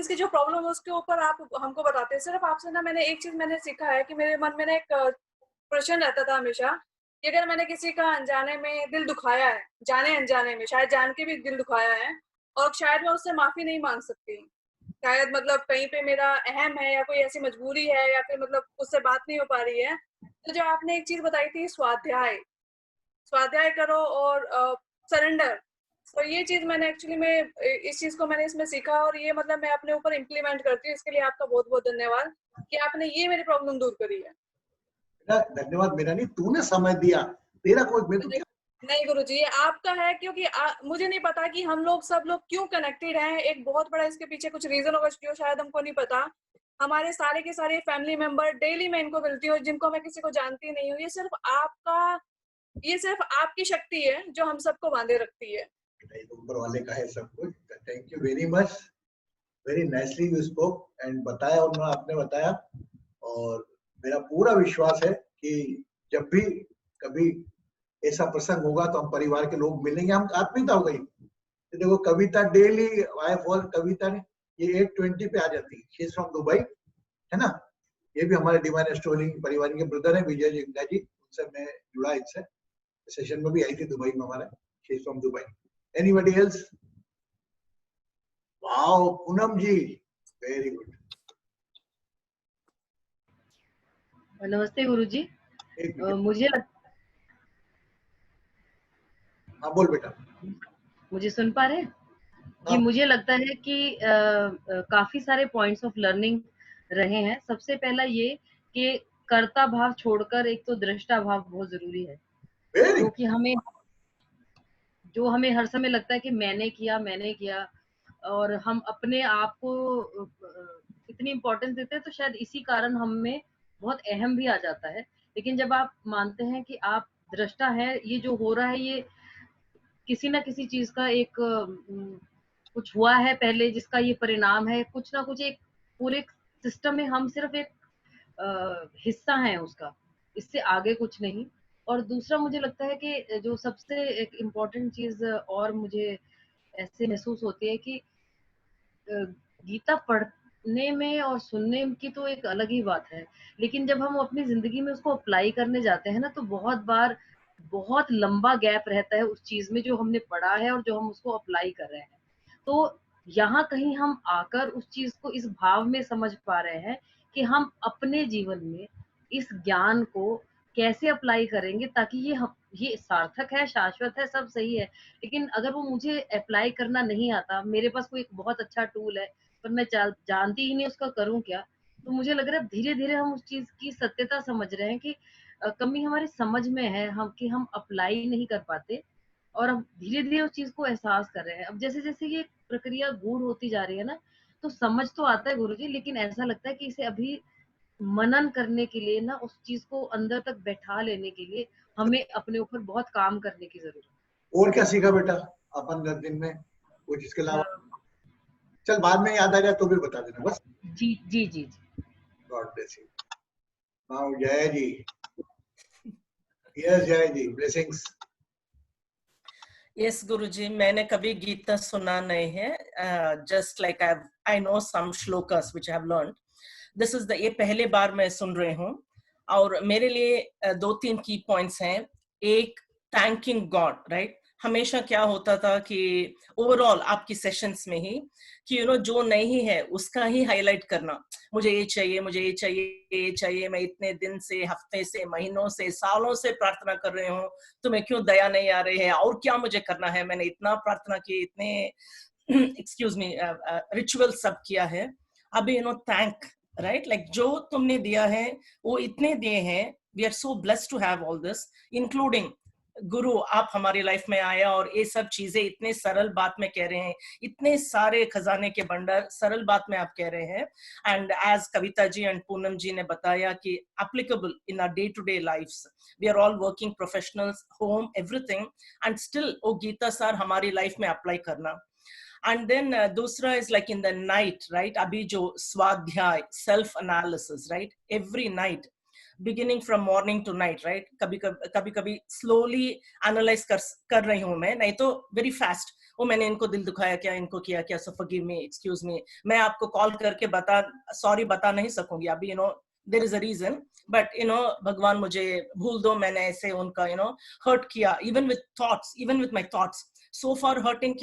की जो प्रॉब्लम है उसके ऊपर आप हमको बताते हैं। सिर्फ आपसे ना मैंने एक चीज मैंने सीखा है कि मेरे मन में ना एक प्रश्न रहता था हमेशा कि अगर मैंने किसी का अनजाने में दिल दुखाया है, जाने अनजाने में, शायद जान के भी दिल दुखाया है, और शायद मैं उससे माफी नहीं मांग सकती, शायद मतलब कहीं पे मेरा अहम है या कोई ऐसी मजबूरी है या फिर मतलब उससे बात नहीं हो पा रही है, तो जो आपने एक चीज बताई थी स्वाध्याय, स्वाध्याय करो और सरेंडर, तो ये चीज मैंने एक्चुअली में इस चीज को मैंने इसमें सीखा, और ये मतलब मैं अपने ऊपर इम्प्लीमेंट करती हूँ। इसके लिए आपका बहुत बहुत धन्यवाद कि आपने ये मेरी प्रॉब्लम दूर करी है। धन्यवाद मेरा नहीं, तूने समय दिया, तेरा कोई मैं तो क्या। नहीं गुरुजी, ये आपका है, क्योंकि मुझे नहीं पता कि हम लोग सब लोग क्यों कनेक्टेड हैं। एक बहुत बड़ा इसके पीछे कुछ रीजन होगा जो शायद हमको नहीं पता। हमारे सारे के सारे फैमिली मेंबर डेली मैं इनको मिलती हूँ, जिनको मैं किसी को जानती नहीं हूँ। ये सिर्फ आपकी शक्ति है जो हम सबको बांधे रखती है। ऊपर वाले का है सब कुछ। Thank you very much, very nicely you spoke and बताया, और आपने बताया, और मेरा पूरा विश्वास है कि जब भी कभी ऐसा प्रसंग होगा तो हम परिवार के लोग मिलेंगे। हम आत्मीयता हो गई, देखो कविता डेली आई फॉल, कविता ने ये 8:20 पे आ जाती है, शी इज फ्रॉम दुबई, है ना। ये भी हमारे डिवाइन एस्ट्रोलॉजी परिवार के ब्रदर है, विजय जिंदा जी, उनसे मैं जुड़ा, इनसे सेशन में भी आई थी दुबई में हमारा, she is from Dubai. Anybody else? Wow Poonam ji, very good. नमस्ते गुरुजी। मुझे हाँ बोल बेटा। मुझे सुन पा रहे हैं? जी, मुझे लगता है कि काफी सारे पॉइंट्स ऑफ लर्निंग रहे हैं। सबसे पहला ये कि कर्ता भाव छोड़कर एक तो दृष्टा भाव बहुत जरूरी है, क्योंकि हमें हर समय लगता है कि मैंने किया, और हम अपने आप को इतनी इम्पोर्टेंस देते हैं, तो शायद इसी कारण हम में बहुत अहम भी आ जाता है। लेकिन जब आप मानते हैं कि आप दृष्टा है, ये जो हो रहा है ये किसी ना किसी चीज का एक कुछ हुआ है पहले जिसका ये परिणाम है, कुछ ना कुछ एक पूरे सिस्टम में हम सिर्फ एक हिस्सा है उसका, इससे आगे कुछ नहीं। और दूसरा मुझे लगता है कि जो सबसे एक इम्पोर्टेंट चीज और मुझे ऐसे महसूस होती है कि गीता पढ़ने में और सुनने की तो एक अलग ही बात है, लेकिन जब हम अपनी जिंदगी में उसको अप्लाई करने जाते हैं ना, तो बहुत बार बहुत लंबा गैप रहता है उस चीज में जो हमने पढ़ा है और जो हम उसको अप्लाई कर रहे हैं। तो यहाँ कहीं हम आकर उस चीज को इस भाव में समझ पा रहे हैं कि हम अपने जीवन में इस ज्ञान को कैसे अप्लाई करेंगे, ताकि ये सार्थक है, शाश्वत है, सब सही है। लेकिन अगर वो मुझे अप्लाई करना नहीं आता, मेरे पास कोई एक बहुत अच्छा टूल है पर मैं जानती ही नहीं उसका करूं क्या, तो मुझे लग रहा है धीरे धीरे हम उस चीज की सत्यता समझ रहे हैं कि कमी हमारी समझ में है, हम अप्लाई नहीं कर पाते, और हम धीरे धीरे उस चीज को एहसास कर रहे हैं। अब जैसे जैसे ये प्रक्रिया गूढ़ होती जा रही है ना, तो समझ तो आता है गुरुजी, लेकिन ऐसा लगता है कि इसे अभी मनन करने के लिए ना, उस चीज को अंदर तक बैठा लेने के लिए हमें अपने ऊपर बहुत काम करने की जरूरत है। और क्या सीखा बेटा अपन 10 दिन में कुछ इसके अलावा? चल बाद में याद आ जाए तो भी बता देना बस। जी जी जी जी। God bless you. नाउ जय जी। यस जय जी, ब्लेसिंग्स। यस गुरुजी, मैंने कभी गीता सुना नहीं है, just like I know some shlokas which I have learned. This is the ये पहले बार मैं सुन रही हूँ, और मेरे लिए 2-3 की पॉइंट्स हैं। एक, थैंकिंग गॉड, राइट। हमेशा क्या होता था कि ओवरऑल आपकी सेशंस में ही कि जो नहीं है उसका ही हाईलाइट करना, मुझे ये चाहिए, मुझे ये चाहिए, ये चाहिए, मैं इतने दिन से, हफ्ते से, महीनों से, सालों से प्रार्थना कर रही हूँ, तुम्हें क्यों दया नहीं आ रही है, और क्या मुझे करना है, मैंने इतना प्रार्थना की, इतने एक्सक्यूज मी रिचुअल सब किया है, अभी थैंक, राइट, लाइक जो तुमने दिया है वो इतने दिए हैं, we are so blessed to have all this, including guru आप हमारी लाइफ में आए और ये सब चीजें इतने सरल बात में कह रहे हैं, इतने सारे खजाने के भंडार सरल बात में आप कह रहे हैं. And as Kavita ji and Poonam ji ने बताया कि applicable in our day to day lifes, we are all working professionals, home, everything, and still वो गीता सार हमारी लाइफ में अप्लाई करना. And then दूसरा is like in the night, right? अभी जो स्वाध्याय, self analysis, right? Every night, beginning from morning to night, right? कभी कभी slowly analyze कर रही हूँ मैं, नहीं तो very fast. वो मैंने इनको दिल दुखाया क्या, इनको किया क्या, so forgive me, excuse me. मैं आपको कॉल करके sorry बता नहीं सकूंगी अभी, there is a reason, but भगवान मुझे भूल दो, मैंने ऐसे उनका hurt किया, even with my thoughts. So far hurting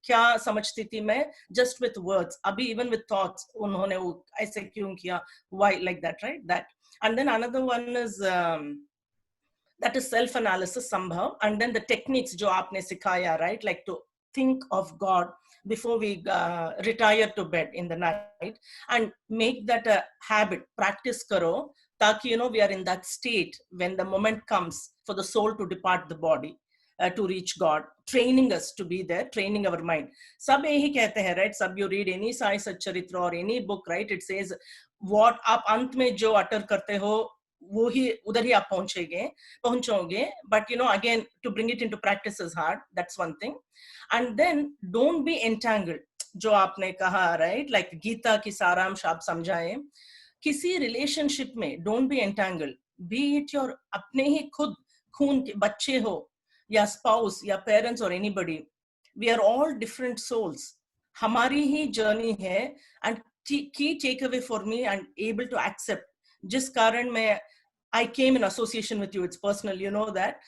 क्या समझती थी मैं, just with words. अभी even with thoughts उन्होंने वो ऐसे क्यों किया, why like that, right? That. And then another one is that is self analysis somehow. And then the techniques जो आपने सिखाया, right? Like to think of God before we retire to bed in the night, and make that a habit, practice karo, ताकि we are in that state when the moment comes for the soul to depart the body. To reach God, training us to be there, training our mind. सब यही कहते हैं, right? सब you read any Sai सच्चरित्र or any book, right? It says what आप अंत में जो utter करते हो वो ही उधर ही आप पहुंचोगे. But again, to bring it into practice is hard. That's one thing. And then don't be entangled. जो आपने कहा, right? Like गीता की सारांश आप समझाएं. किसी relationship में don't be entangled. Be it your अपने ही खुद खून के बच्चे हो, या spouse, या parents or anybody, we are all different souls. हमारी ही journey है. And key takeaway for me and able to accept, जिस कारण मैं I came in association with you, it's personal, you know that.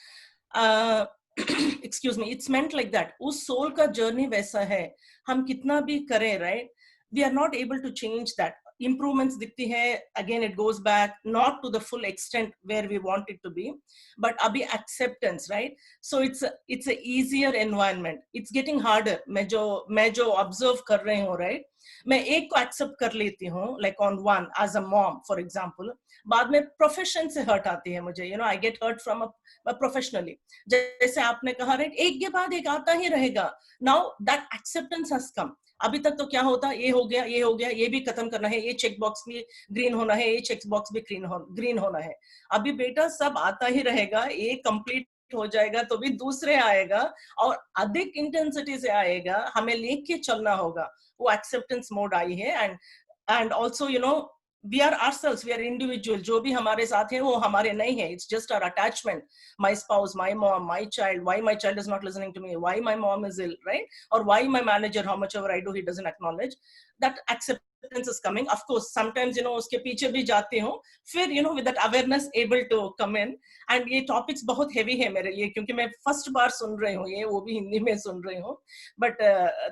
Excuse me, it's meant like that. उस soul का journey वैसा है, हम कितना भी करें, right? We are not able to change that. Improvements दिखती है, again it goes back, not to the full extent where we want it to be, but abhi acceptance, right? So it's a easier environment. It's getting harder. मैं जो observe कर रही हूँ, right? मैं एक को accept कर लेती हूँ, like on one, as a mom, for example. बाद में profession से hurt आती है मुझे, I get hurt from a professionally. जैसे आपने कहा, right? एक के बाद एक आता ही रहेगा. Now that acceptance has come. अभी तक तो क्या होता, ये हो गया, ये भी खत्म करना है, ये चेक बॉक्स भी ग्रीन होना है, ये चेक बॉक्स भी ग्रीन होना है. अभी बेटा सब आता ही रहेगा, ये कंप्लीट हो जाएगा तो भी दूसरे आएगा और अधिक इंटेंसिटी से आएगा, हमें लेके चलना होगा. वो एक्सेप्टेंस मोड आई है. And also we are ourselves, we are individual. जो भी हमारे साथ है वो हमारे नहीं है. It's just our attachment. My spouse, my mom, my child. Why my child is not listening to me? Why my mom is ill, right? Or why my manager, how much ever I do, he doesn't acknowledge. That acceptance is coming. Of course, sometimes उसके पीछे भी जाती हूँ. फिर with that awareness able to come in. And ये topics बहुत heavy है मेरे लिए, क्योंकि मैं first बार सुन रही हूँ ये, वो भी हिंदी में सुन रही हूँ. But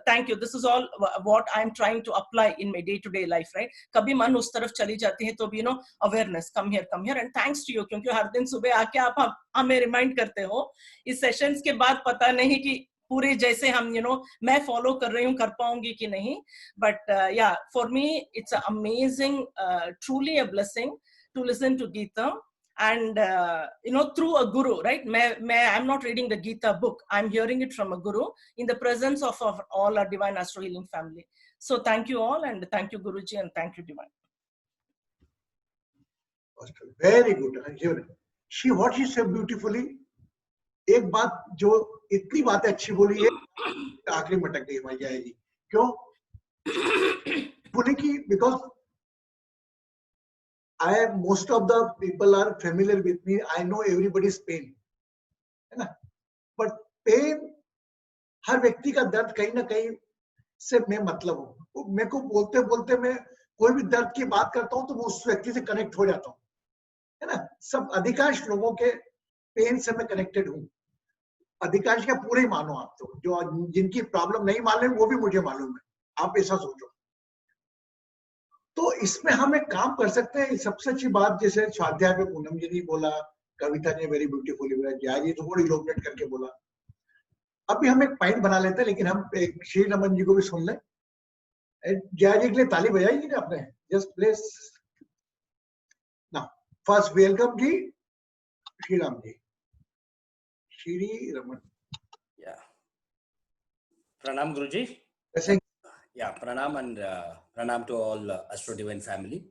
thank you. This is all what I'm trying to apply in my day-to-day life, right? कभी मन उस तरफ चली जाती है तो भी awareness, come here, and thanks to you, क्योंकि हर दिन सुबह आके आप हमें remind करते हो. इस sessions के बाद पता नहीं कि पूरे जैसे हम मैं फॉलो कर रही हूँ कर पाऊंगी कि नहीं. But yeah, for me it's an amazing, truly a blessing to listen to Gita. And through a guru, right? I'm not reading the Gita book, I'm hearing it from a guru in the presence of all our Divine Astro Healing family. So thank you all, and thank you Guruji, and thank you Divine. Very good. What she said beautifully. एक बात जो इतनी बातें अच्छी बोली है, आखिरी में अटक गई माई जाएगी. क्यों बोले कि because most of the people are familiar with me. I know everybody's pain, है ना? But pain, हर व्यक्ति का दर्द कहीं ना कहीं से मैं मतलब हूँ. मेरे को बोलते बोलते मैं कोई भी दर्द की बात करता हूँ तो मैं उस व्यक्ति से कनेक्ट हो जाता हूँ, है ना? सब अधिकांश लोगों के पेन से मैं कनेक्टेड हूँ. अधिकांश का पूरे ही मानो आप, तो जो जिनकी प्रॉब्लम नहीं मालूम वो भी मुझे मालूम है. आप ऐसा सोचो. तो इसमें हम एक काम कर सकते हैं. सबसे अच्छी बात जैसे स्वाध्याय पे पूनम जी ने बोला, कविता ने वेरी ब्यूटीफुली बोला, जया जी थोड़ी इलोबरेट करके बोला. अभी हम एक पॉइंट बना लेते हैं, लेकिन हम एक श्री रमन जी को भी सुन लें. जया जी के लिए ताली बजाएगी ना आपने? जस्ट प्लीज ना. First welcome ji Shri Ram ji. Shri Raman. Yeah. Pranam Guruji. Blessing. Yeah, Pranam and Pranam to all Astro Divine family.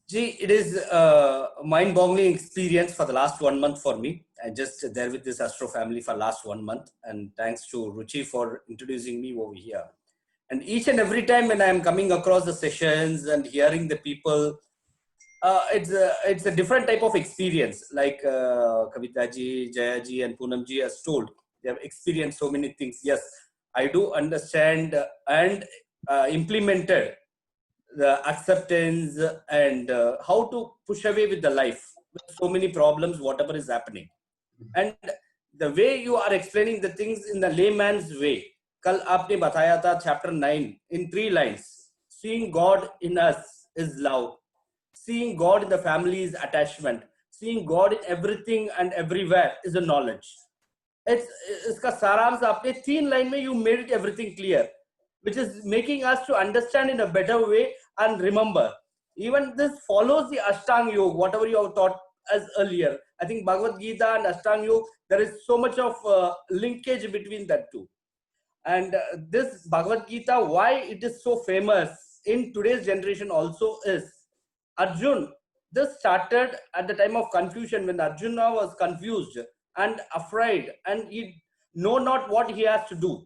Gee, it is a mind-boggling experience for the last 1 month for me. I'm just there with this Astro family for last 1 month, and thanks to Ruchi for introducing me over here. And each and every time when I'm coming across the sessions and hearing the people, it's a different type of experience. Like Kavita ji, Jaya ji, and Poonam ji has told, they have experienced so many things. Yes, I do understand and implemented the acceptance and how to push away with the life with so many problems, whatever is happening. And the way you are explaining the things in the layman's way. Kal aapne bataya tha chapter 9 in 3 lines. Seeing God in us is love. Seeing God in the family is attachment. Seeing God in everything and everywhere is a knowledge. It's iska saransh aapne 3 line mein you made it everything clear, which is making us to understand in a better way. And remember, even this follows the Ashtanga Yoga, whatever you have taught as earlier. I think Bhagavad Gita and Ashtanga Yoga, there is so much of linkage between that two. And this Bhagavad Gita, why it is so famous in today's generation also is Arjun. This started at the time of confusion, when Arjuna was confused and afraid and he know not what he has to do.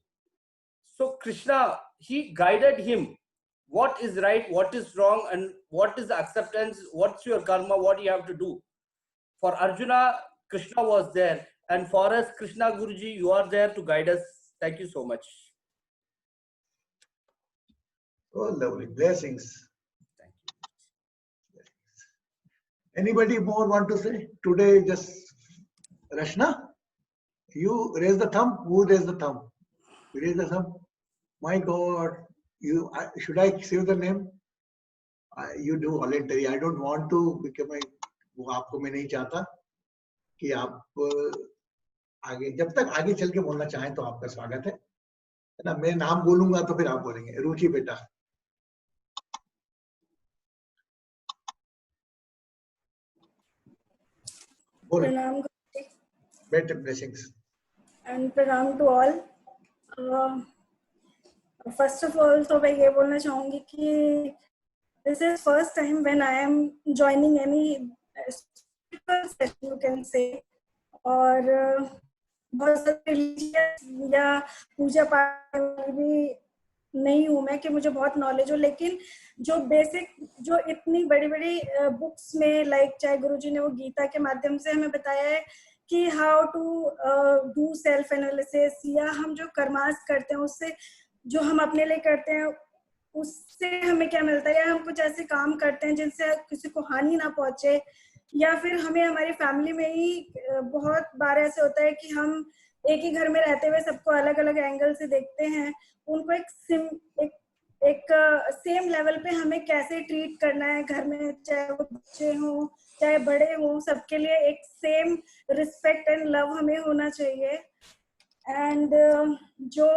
So Krishna, he guided him. What is right, what is wrong, and what is the acceptance, what's your karma, what you have to do. For Arjuna, Krishna was there. And for us, Krishna Guruji, you are there to guide us. Thank you so much. Oh, lovely. Blessings. Thank you. Anybody more want to say? Today, just Rashna, you raise the thumb. Who raised the thumb? You raise the thumb. My God, you should I say the name? You do voluntary. I don't want to become a. वो आपको मैं नहीं चाहता कि आप आगे जब तक आगे चल के बोलना चाहें तो आपका स्वागत है ना. मैं नाम बोलूंगा तो फिर आप बोलेंगे. रुचि बेटा. Pranam Better blessings. and pranam to all. First of all, तो मैं ये बोलना चाहूँगी कि this is first time when I am joining any spiritual session, you can say. और बहुत सारे religious या पूजा पाठ भी नहीं हूँ मैं कि मुझे बहुत नॉलेज हो, लेकिन जो बेसिक जो इतनी बड़ी बड़ी बुक्स में लाइक चाहे गुरुजी ने वो गीता के माध्यम से हमें बताया है कि how to do self analysis, या हम जो कर्मास करते हैं उससे जो हम अपने लिए करते हैं उससे हमें क्या मिलता है, या हम कुछ ऐसे काम करते हैं जिनसे किसी को हानि ना पहुंचे, या फिर हमें हमारी फैमिली में ही बहुत बार ऐसे होता है कि हम एक ही घर में रहते हुए सबको अलग अलग एंगल से देखते हैं, उनको एक सेम लेवल पे हमें कैसे ट्रीट करना है घर में, चाहे वो बच्चे हों चाहे बड़े हों, सबके लिए एक सेम रिस्पेक्ट एंड लव हमें होना चाहिए. एंड जो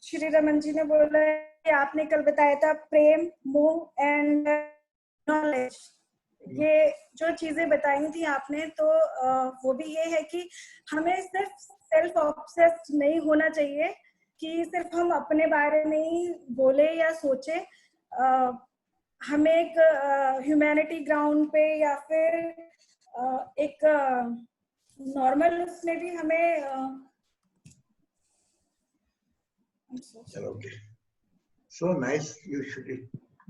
श्री रमन जी ने बोला कि आपने कल बताया था प्रेम, मोह एंड नॉलेज, ये जो चीजें बताई थी आपने, तो वो भी ये है कि हमें सिर्फ सेल्फ ऑब्सेस्ड नहीं होना चाहिए कि सिर्फ हम अपने बारे में ही बोले या सोचे. हमें एक ह्यूमैनिटी ग्राउंड पे या फिर एक नॉर्मल उसमें भी हमें Okay. So nice. You should.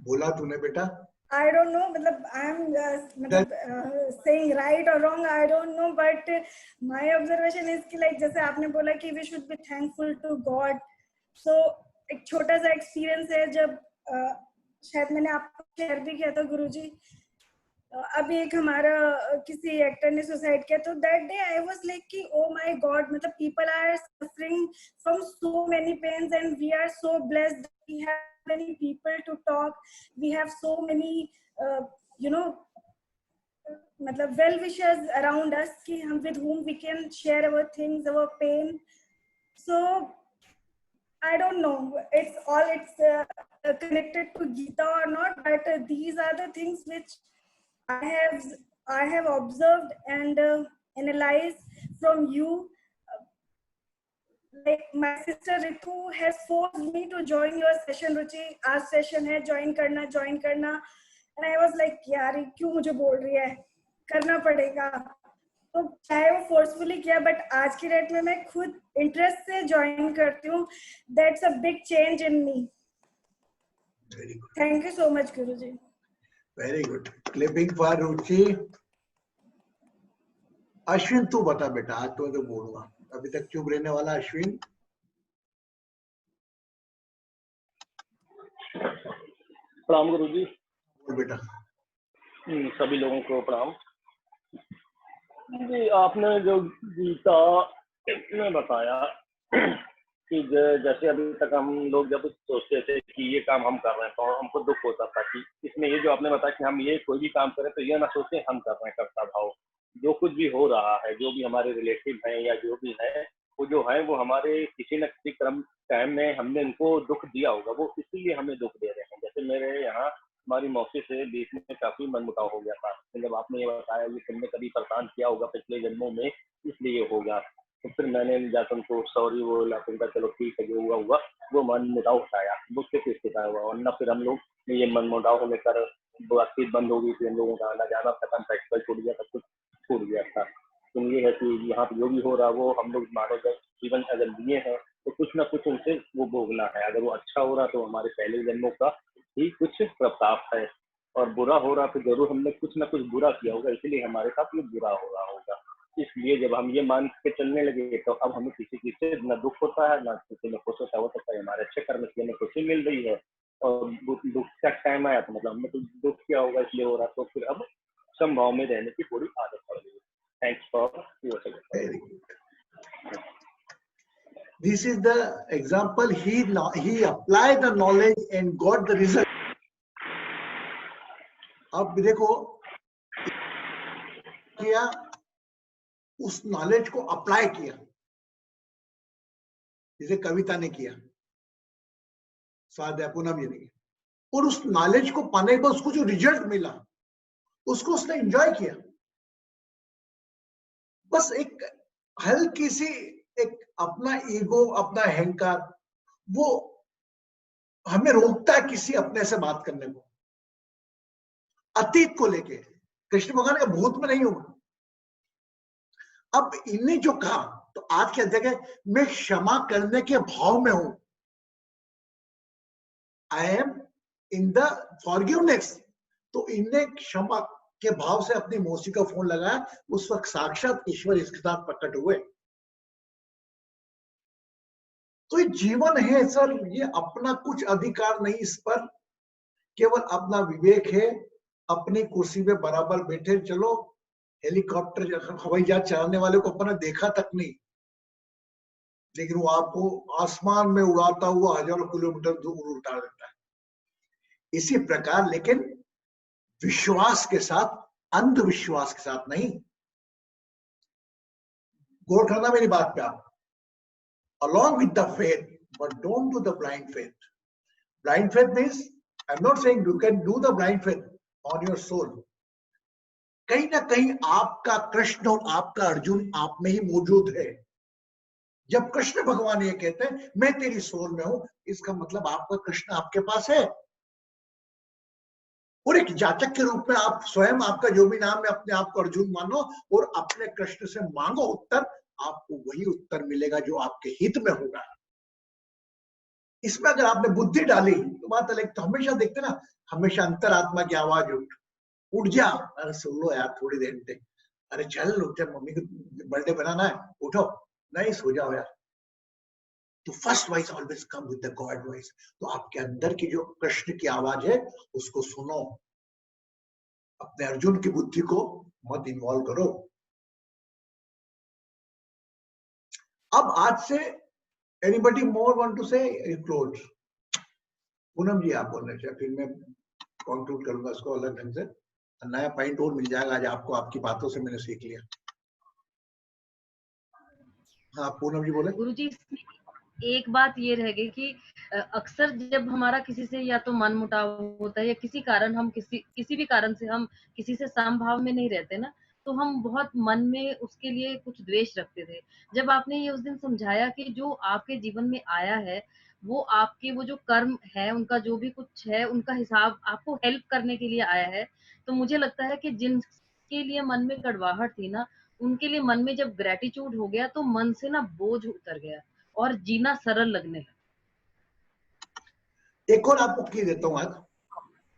बोला तूने बेटा. I don't know, मतलब I'm saying right or wrong, I don't know, but my observation is कि like जैसे आपने बोला कि we should be thankful to God. So एक छोटा सा experience है, जब शायद मैंने आपको शेयर भी किया था गुरुजी, अभी एक हमारा किसी एक्टर ने सुसाइड किया, तो that day I was like कि oh my God, मतलब people are suffering from so many pains and we are so blessed that we have many people to talk, we have so many you know मतलब well wishers around us कि हम with whom we can share our things, our pain. So I don't know it's connected to Gita or not, but these are the things which I have observed, and analyze from you. Like my sister Ritu has forced me to join your session. रुचि आज session है, join करना, and I was like यार ये क्यों मुझे बोल रही है, करना पड़ेगा. तो चाहे वो forcefully किया, but आज की डेट में मैं खुद interest से join करती हूँ. That's a big change in me. Very good. Thank you so much, Guruji. Very good. Clipping for रुचि. अश्विन तू बता बेटा, आज तो मैं तो बोलूंगा, अभी तक चुप रहने वाला अश्विन. प्रणाम गुरुजी. बोल बेटा. सभी लोगों को प्रणाम जी. आपने जो गीता में बताया कि जैसे अभी तक हम लोग जब सोचते थे कि ये काम हम कर रहे हैं तो हमको दुख होता था कि इसमें ये जो आपने बताया कि हम ये कोई भी काम करें तो ये ना सोचें हम कर रहे हैं कर्ता भाव. जो कुछ भी हो रहा है, जो भी हमारे रिलेटिव हैं या जो भी है, वो जो है वो हमारे किसी न किसी क्रम टाइम में हमने उनको दुख दिया होगा, वो इसीलिए हमें दुख दे रहे हैं. जैसे मेरे यहाँ हमारी मौसी से बीच में काफी मनमुटाव हो गया था. जब आपने ये बताया कि तुमने कभी परेशान किया होगा पिछले जन्मों में, इसलिए हो गया. तो फिर मैंने जाकर उनको सॉरी बोला, उनका चलो ठीक है जो हुआ हुआ, वो मनमुटाव उठाया, मुझसे किस किया हुआ. वरना फिर हम लोग ये मनमुटाव होने कर बातचीत बंद हो गई थी, हम लोगों का आना जाना खत्म, फैक्टर छूट गया, सब कुछ छूट गया था. तो ये है कि यहाँ पे जो भी हो रहा वो हम लोग मानव जीवन अगर लिए हैं तो कुछ ना कुछ उनसे वो भोगना है. अगर वो अच्छा हो रहा तो हमारे पहले जन्मों का ही कुछ प्रताप है, और बुरा हो रहा तो जरूर हमने कुछ ना कुछ बुरा किया होगा, इसलिए हमारे साथ ये बुरा हो रहा होगा. इसलिए जब हम ये मान के चलने लगे तो अब हमें किसी चीज से न दुख होता है, ना किसी में खुश होता है. हो सकता है हमारे अच्छे कर्म से हमें खुशी मिल रही है, और दुख का टाइम आया तो मतलब हमने कुछ दुख किया होगा इसलिए हो रहा. तो फिर अब संभाव में रहने की पूरी आदत पड़ गई. Thanks for your suggestion. Very good. This is the example. He applied the knowledge and got the result. अब देखो किया, उस नॉलेज को अप्लाई किया, जिसे कविता ने किया, स्वाध्याय पूनम जी ने किया, और उस नॉलेज को पाने के बाद उसको जो रिजल्ट मिला उसको उसने एंजॉय किया. बस एक हल्की सी एक अपना ईगो, अपना अहंकार, वो हमें रोकता है किसी अपने से बात करने को. अतीत को लेके कृष्ण भगवान का भूत में नहीं होगा. अब इन्हें जो कहा तो आज क्या जगह मैं क्षमा करने के भाव में हूं. I am in the forgiveness. तो इन्हें क्षमा के भाव से अपनी मौसी का फोन लगाया. उस वक्त साक्षात ईश्वर इसके साथ प्रकट हुए. तो ये जीवन है सर, ये अपना कुछ अधिकार नहीं इस पर, केवल अपना विवेक है. अपनी कुर्सी में बराबर बैठे चलो. हेलीकॉप्टर हवाई जहाज चलाने वाले को अपना देखा तक नहीं, लेकिन वो आपको आसमान में उड़ाता हुआ हजारों किलोमीटर दूर उतार देता है. इसी प्रकार लेकिन विश्वास के साथ, अंधविश्वास के साथ नहीं. गौर करना मेरी बात पे आप. Along with the faith, but don't do the blind faith. Blind faith means, I'm not saying you can do the blind faith on your soul. कहीं ना कहीं आपका कृष्ण और आपका अर्जुन आप में ही मौजूद है. जब कृष्ण भगवान ये कहते हैं मैं तेरी सोल में हूं, इसका मतलब आपका कृष्ण आपके पास है. और एक जातक के रूप में आप स्वयं, आपका जो भी नाम है, अपने आप को अर्जुन मानो और अपने कृष्ण से मांगो उत्तर. आपको वही उत्तर मिलेगा जो आपके हित में होगा. इसमें अगर आपने बुद्धि डाली तो बात अलग. तो हमेशा देखते ना, हमेशा अंतरात्मा की आवाज उठ जा, अरे सुन लो यार थोड़ी देर में, अरे चल उठ, मम्मी को बर्थडे बनाना है, उठो, नहीं सो जाओ यार. तो first voice always come with the God voice. तो आपके अंदर की जो कृष्ण की आवाज है उसको सुनो. अपने अर्जुन की बुद्धि को मत इन्वॉल्व करो. अब आज से एनीबडी मोर वांट टू से क्लोज? पूनम जी आप बोलने चाहिए, फिर मैं कंक्लूड करूंगा इसको अलग ढंग से. नया पॉइंट और मिल जाएगा आज आपको, आपकी बातों से मैंने सीख लिया. हाँ पूनम जी बोले. गुरुजी एक बात ये रह गई कि अक्सर जब हमारा किसी से या तो मनमुटाव होता है या किसी कारण हम किसी भी कारण से हम किसी से समभाव में नहीं रहते ना, तो हम बहुत मन में उसके लिए कुछ द्वेष रखते थे। जब आपने ये उस दिन समझाया कि जो आपके जीवन में आया है, वो आपके वो जो कर्म है, उनका जो भी कुछ है, उनका हिसाब आपको हेल्प करने के लिए आया है, तो मुझे लगता है कि जिनके लिए मन में कड़वाहट थी ना, उनके लिए मन में जब ग्रेटिट्यूड हो गया, तो मन से ना बोझ उतर गया और जीना सरल लगने लगा। एक और आपको की देता हूँ आज।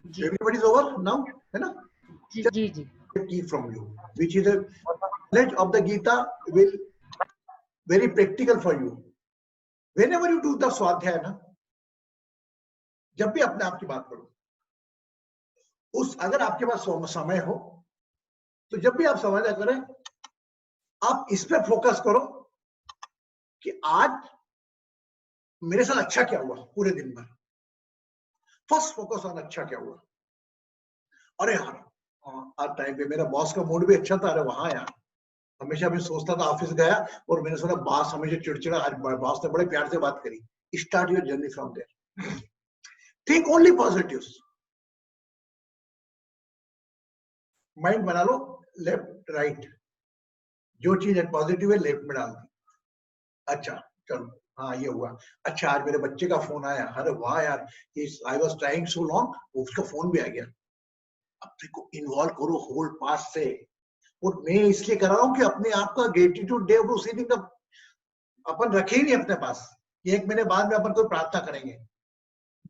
जी Everybody is over now, है ना? जी जी जी Key from you, which is a knowledge of the Gita, will very practical for you. Whenever you do the स्वाध्याय ना, जब भी अपने आप की बात करो, उस अगर आपके पास समय हो तो जब भी आप स्वाध्याय करें, आप इस पे फोकस करो कि आज मेरे साथ अच्छा क्या हुआ पूरे दिन भर। फर्स्ट फोकस ऑन अच्छा क्या हुआ। अरे यार आज टाइम पे मेरा बॉस का मूड भी अच्छा था। अरे वहां यार हमेशा मैं सोचता था, ऑफिस गया और मैंने सुना बॉस हमेशा चिड़चिड़ा, आज बॉस ने बड़े प्यार से बात करी। Start your journey from there. Think only positives. Mind बना लो लेफ्ट राइट, जो चीज पॉजिटिव है लेफ्ट में डाल दी। अच्छा चलो हाँ ये हुआ। अच्छा आज मेरे बच्चे का फोन आया, अरे वाह यार I was trying so long, उसका फोन भी आ गया। अपने को इन्वॉल्व करो होल पास से। और मैं इसलिए कर रहा हूँ कि अपने आप का ग्रेटिट्यूड डे उसी दिन का अपन रखे ही नहीं अपने पास। एक महीने बाद में अपन कोई प्रार्थना करेंगे।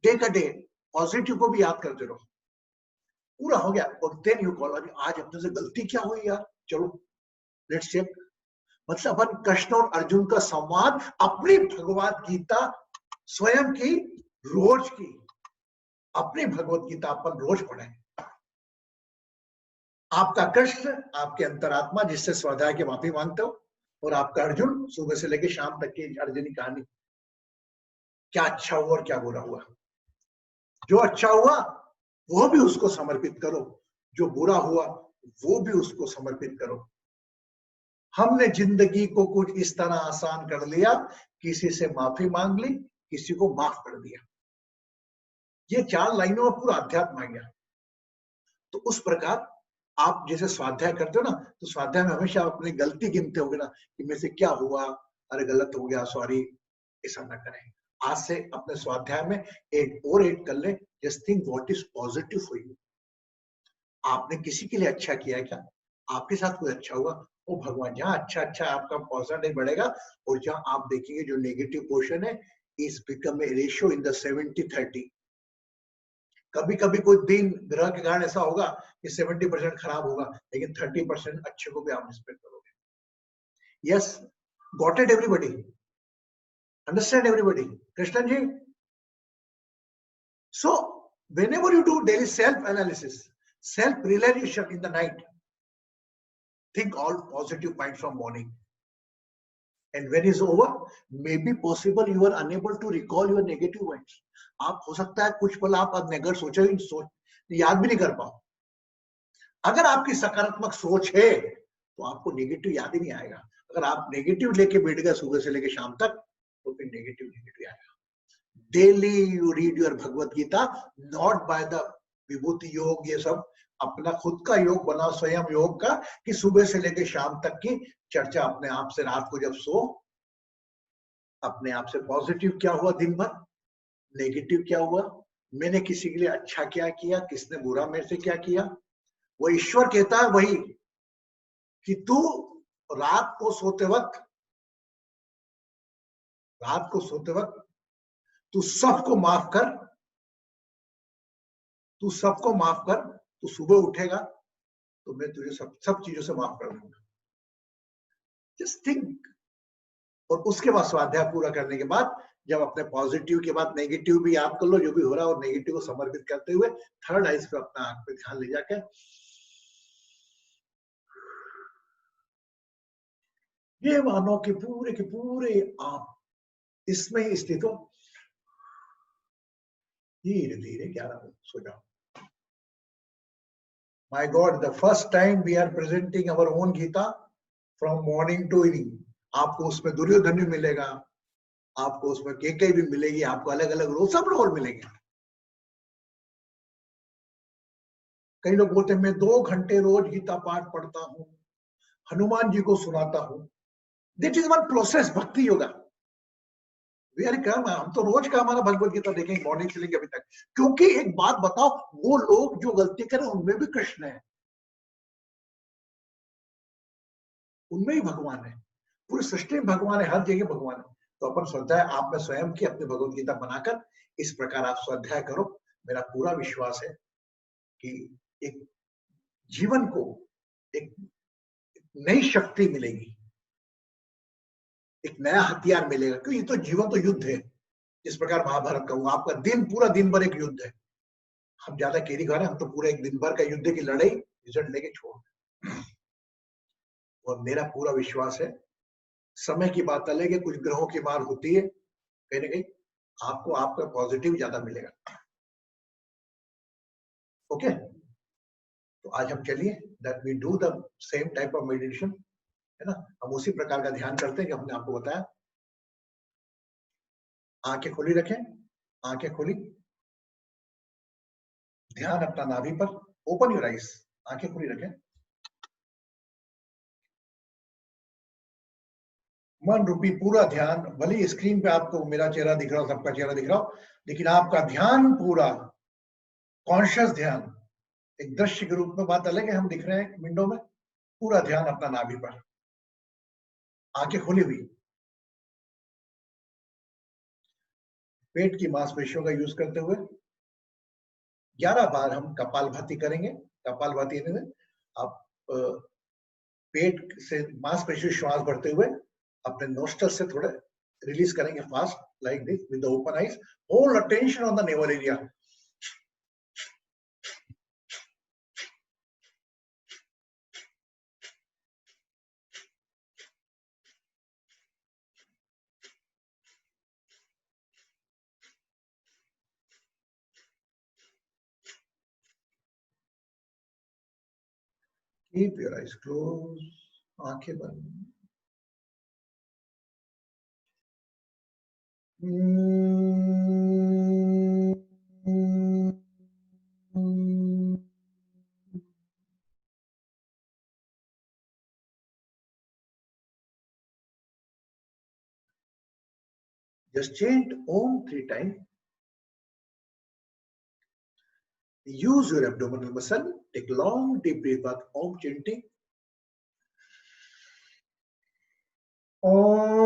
डे का डे पॉजिटिव को भी याद करते रहो। पूरा हो गया और देन यू कॉल, आज अपने से गलती क्या हुई यार, चलो लेट्स चेक। मतलब अपन कृष्ण और अर्जुन का संवाद, अपनी भगवत गीता स्वयं की रोज की, अपनी भगवत गीता अपन रोज पढ़े। आपका कृष्ण आपके अंतरात्मा जिससे स्वाध्याय की माफी मांगते हो, और आपका अर्जुन सुबह से लेकर शाम तक की अर्जुनी कहानी, क्या अच्छा हुआ और क्या बुरा हुआ। जो अच्छा हुआ वो भी उसको समर्पित करो, जो बुरा हुआ वो भी उसको समर्पित करो। हमने जिंदगी को कुछ इस तरह आसान कर लिया, किसी से माफी मांग ली, किसी को माफ कर दिया। ये 4 लाइनों में पूरा अध्यात्म आ गया। तो उस प्रकार आप जैसे स्वाध्याय करते हो ना, तो स्वाध्याय में हमेशा अपनी गलती गिनते होगे ना कि मेरे से क्या हुआ, अरे गलत हो गया सॉरी, ऐसा ना करें। आज से अपने स्वाध्याय में एक और ऐड कर ले, just think what is positive for you. आपने किसी के लिए अच्छा किया है क्या, आपके साथ कोई अच्छा हुआ, वो भगवान जहाँ अच्छा आपका पॉजिटिव बढ़ेगा। और जहाँ आप देखेंगे जो नेगेटिव पोर्शन है is become a ratio in the 70-30। कभी कभी कोई दिन ग्रह के कारण ऐसा होगा कि 70% खराब होगा, लेकिन 30% अच्छे को भी आप रिस्पेक्ट करोगे। Yes, got it everybody, understand everybody, Krishnan ji. So whenever you do daily self analysis, self realization in the night, think all positive points from morning, and when it's over maybe possible you are unable to recall your negative points. आप हो सकता है कुछ पल आप negative सोच याद भी नहीं कर पाओ। अगर आपकी सकारात्मक सोच है तो आपको नेगेटिव याद ही नहीं आएगा। अगर आप नेगेटिव लेके बैठ गए सुबह से लेके शाम तक, तो फिर नेगेटिव आएगा। Daily you read your Bhagavad Gita, not by the Vibhuti Yoga, ये सब अपना खुद का योग बना, स्वयं योग का, कि सुबह से लेकर शाम तक की चर्चा अपने आप से। रात को जब सो अपने आप से पॉजिटिव क्या हुआ दिन भर, नेगेटिव क्या हुआ, मैंने किसी के लिए अच्छा क्या किया, किसने बुरा मेरे से क्या किया। वो ईश्वर कहता है वही कि तू रात को सोते वक्त तू सबको माफ कर, तू सुबह उठेगा तो मैं तुझे सब चीजों से माफ कर दूंगा। Just think. और उसके बाद स्वाध्याय पूरा करने के बाद जब अपने पॉजिटिव के बाद नेगेटिव भी याद कर लो, जो भी हो रहा है, और नेगेटिव को समर्पित करते हुए थर्ड आइज पे अपना आंख पे ध्यान ले जाकर ये मानो कि पूरे के पूरे आप इसमें ही स्थित हो। धीरे धीरे 11 सो जाओ। My God, the first time we are presenting our own Gita from morning to evening. आपको उसमें दुर्योधन भी मिलेगा, आपको उसमें केकई भी मिलेगी, आपको अलग अलग रोल, सब रोल मिलेंगे। कई लोग बोलते हैं मैं 2 घंटे रोज गीता पाठ पढ़ता हूँ, हनुमान जी को सुनाता हूं। दिट इज वन प्रोसेस, भक्ति योगा। वेरी कम, हम तो रोज का हमारा भगवत गीता देखेंगे, मॉर्निंग से लेकर अभी तक। क्योंकि एक बात बताओ, वो लोग जो गलती करें उनमें भी कृष्ण है, उनमें ही भगवान है, पूरी सृष्टि में भगवान है, हर जगह भगवान है। तो अपन स्वाध्याय आपने स्वयं की अपनी भगवत गीता बनाकर इस प्रकार आप स्वाध्याय करो। मेरा पूरा विश्वास है कि एक जीवन को एक नई शक्ति मिलेगी, एक नया हथियार मिलेगा। क्योंकि ये तो जीवन तो युद्ध है, जिस प्रकार महाभारत का हुआ। आपका दिन पूरा दिन भर एक युद्ध है। हम ज्यादा केरी खा रहे हैं, हम तो पूरा एक दिन भर का युद्ध की लड़ाई रिजल्ट लेके छोड़। और मेरा पूरा विश्वास है, समय की बात अलग है, कुछ ग्रहों की मार होती है, कहीं ना कहीं आपको आपका पॉजिटिव ज्यादा मिलेगा। ओके, तो आज हम चलिए that we do the same type of meditation, है ना। हम उसी प्रकार का ध्यान करते हैं कि हमने आपको बताया। आंखें खुली रखें, आंखें खुली, ध्यान अपना नाभि पर, ओपन योर आइज, आंखें खुली रखें। मन रूपी पूरा ध्यान, भले स्क्रीन पे आपको मेरा चेहरा दिख रहा हो, सबका चेहरा दिख रहा हो, लेकिन आपका ध्यान पूरा कॉन्शियस ध्यान, एक दृश्य के रूप में बात अलग है, हम दिख रहे हैं विंडो में, पूरा ध्यान अपना नाभि पर, आंखें खुली हुई। पेट की मांसपेशियों का यूज करते हुए 11 बार हम कपालभाति करेंगे। कपालभाति यानी आप पेट से मांसपेशी श्वास भरते हुए अपने नोस्ट्रल से थोड़े रिलीज करेंगे fast, like this, with the open eyes, hold attention on the naval area. Keep your eyes closed, आंखें बंद। Just chant Om 3 times. Use your abdominal muscle. Take long deep breath. Om chanting. Om.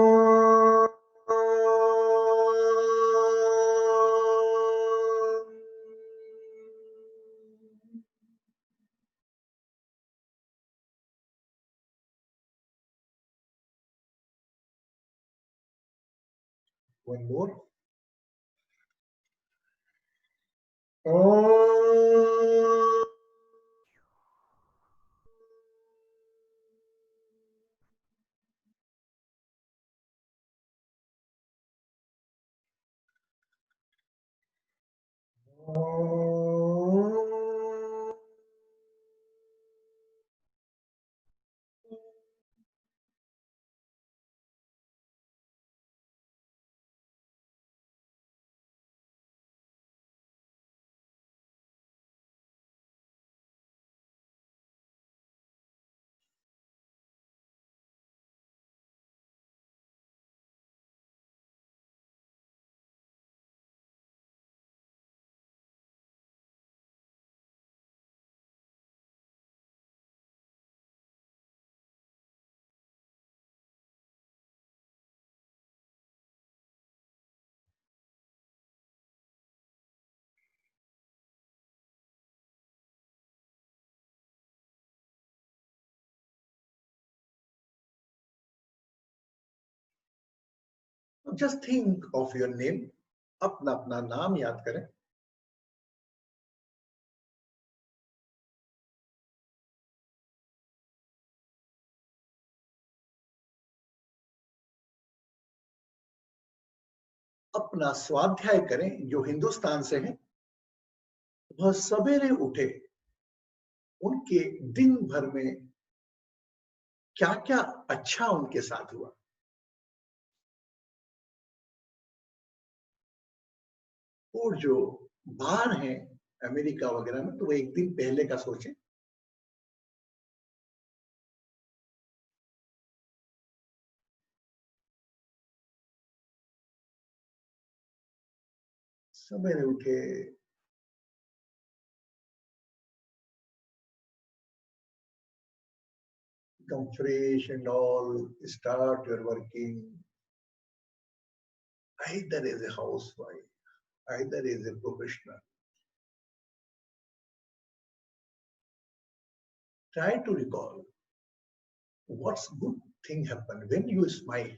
One more. Om. Just think of your name. अपना अपना नाम याद करें। अपना स्वाध्याय करें। जो हिंदुस्तान से हैं, वह सवेरे उठे, उनके दिन भर में क्या क्या अच्छा उनके साथ हुआ। और जो बाहर हैं अमेरिका वगैरह में, तो वो एक दिन पहले का सोचें। सवेरे उठे, become fresh and all, start your working, either as a housewife, either as a professional. Try to recall what's good thing happened when you smile.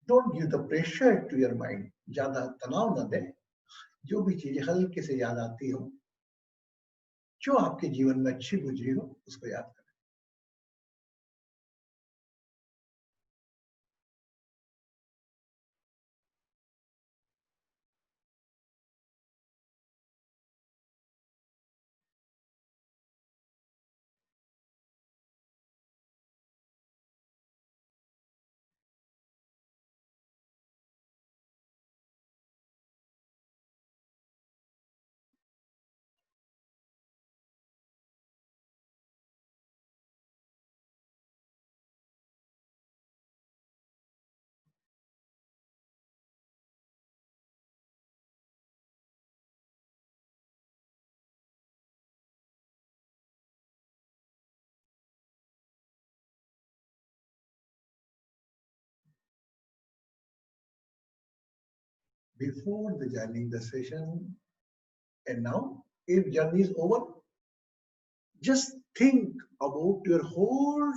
Don't give the pressure to your mind. ज्यादा तनाव न दे, जो भी चीजें हल्के से याद आती हो, जो आपके जीवन में अच्छी गुजरी हो, उसको याद करें. Before the joining the session, and now, if journey is over, just think about your whole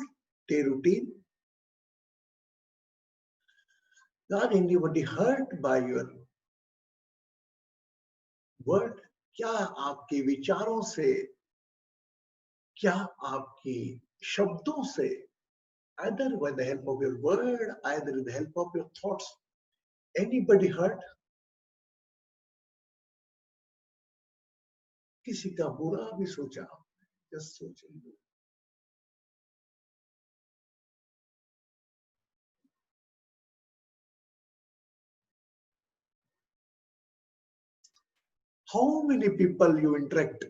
day routine. Got anybody hurt by your word? क्या आपके विचारों से, क्या आपके शब्दों से, either by the help of your word, either with the help of your thoughts, anybody hurt? किसी का बुरा भी सोचा? Just सोचिए. How many people you interact,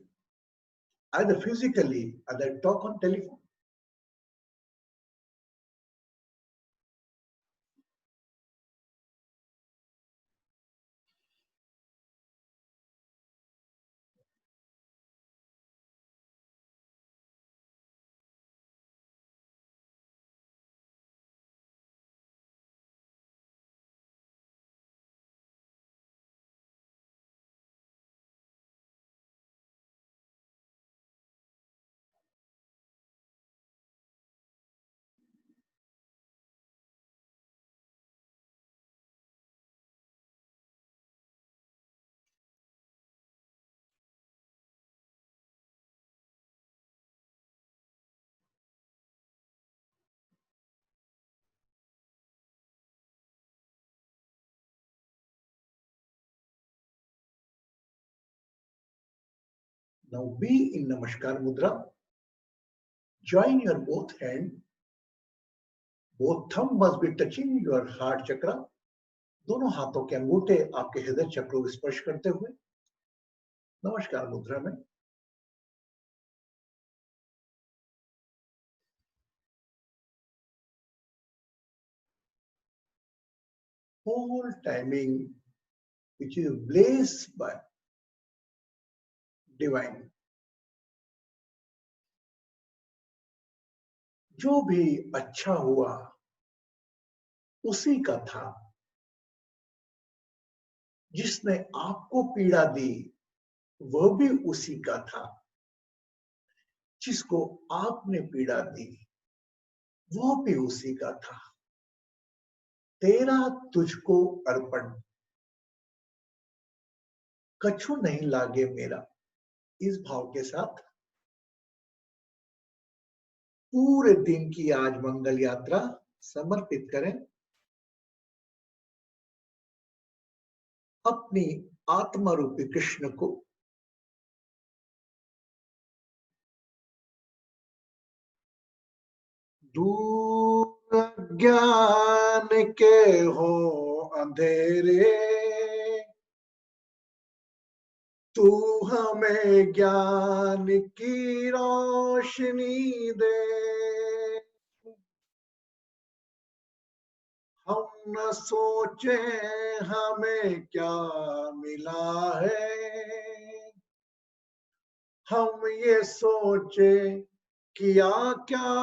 either physically, either talk on telephone? Now be in Namaskar Mudra. Join your both hands. Both thumb must be touching your heart chakra. दोनों हाथों के अंगूठे आपके हृदय चक्र को स्पर्श करते हुए नमस्कार मुद्रा में whole timing which is blessed by divine. जो भी अच्छा हुआ उसी का था. जिसने आपको पीड़ा दी वह भी उसी का था. जिसको आपने पीड़ा दी वह भी उसी का था. तेरा तुझको अर्पण, कछु नहीं लागे मेरा. इस भाव के साथ पूरे दिन की आज मंगल यात्रा समर्पित करें अपनी आत्मा रूपी कृष्ण को. दूर अज्ञान के हो अंधेरे, तू हमें ज्ञान की रोशनी दे। हम न सोचे हमें क्या मिला है, हम ये सोचे किया क्या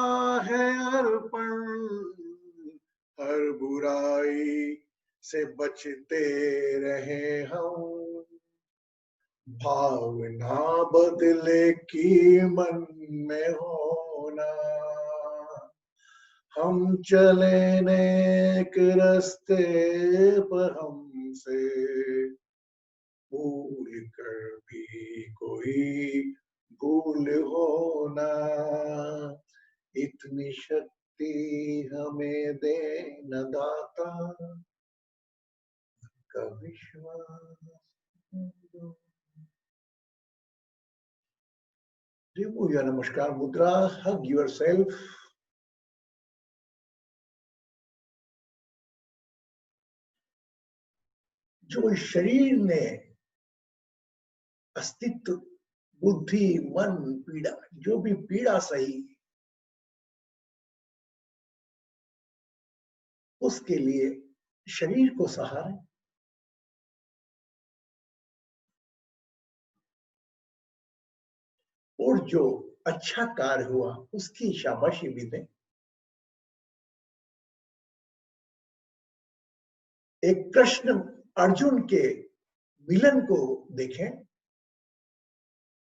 है अर्पण। हर बुराई से बचते रहे हम, भावना बदले की मन में होना। हम चले नेक रास्ते पर हमसे भूल कर भी कोई भूल होना। इतनी शक्ति हमें दे न दाता, का विश्वास। Remove your namaskar mudra, hug yourself. जो इस शरीर ने अस्तित्व, बुद्धि, मन, पीड़ा, जो भी पीड़ा सही, उसके लिए शरीर को सहारे, और जो अच्छा कार्य हुआ उसकी शाबाशी भी दें। एक कृष्ण अर्जुन के मिलन को देखें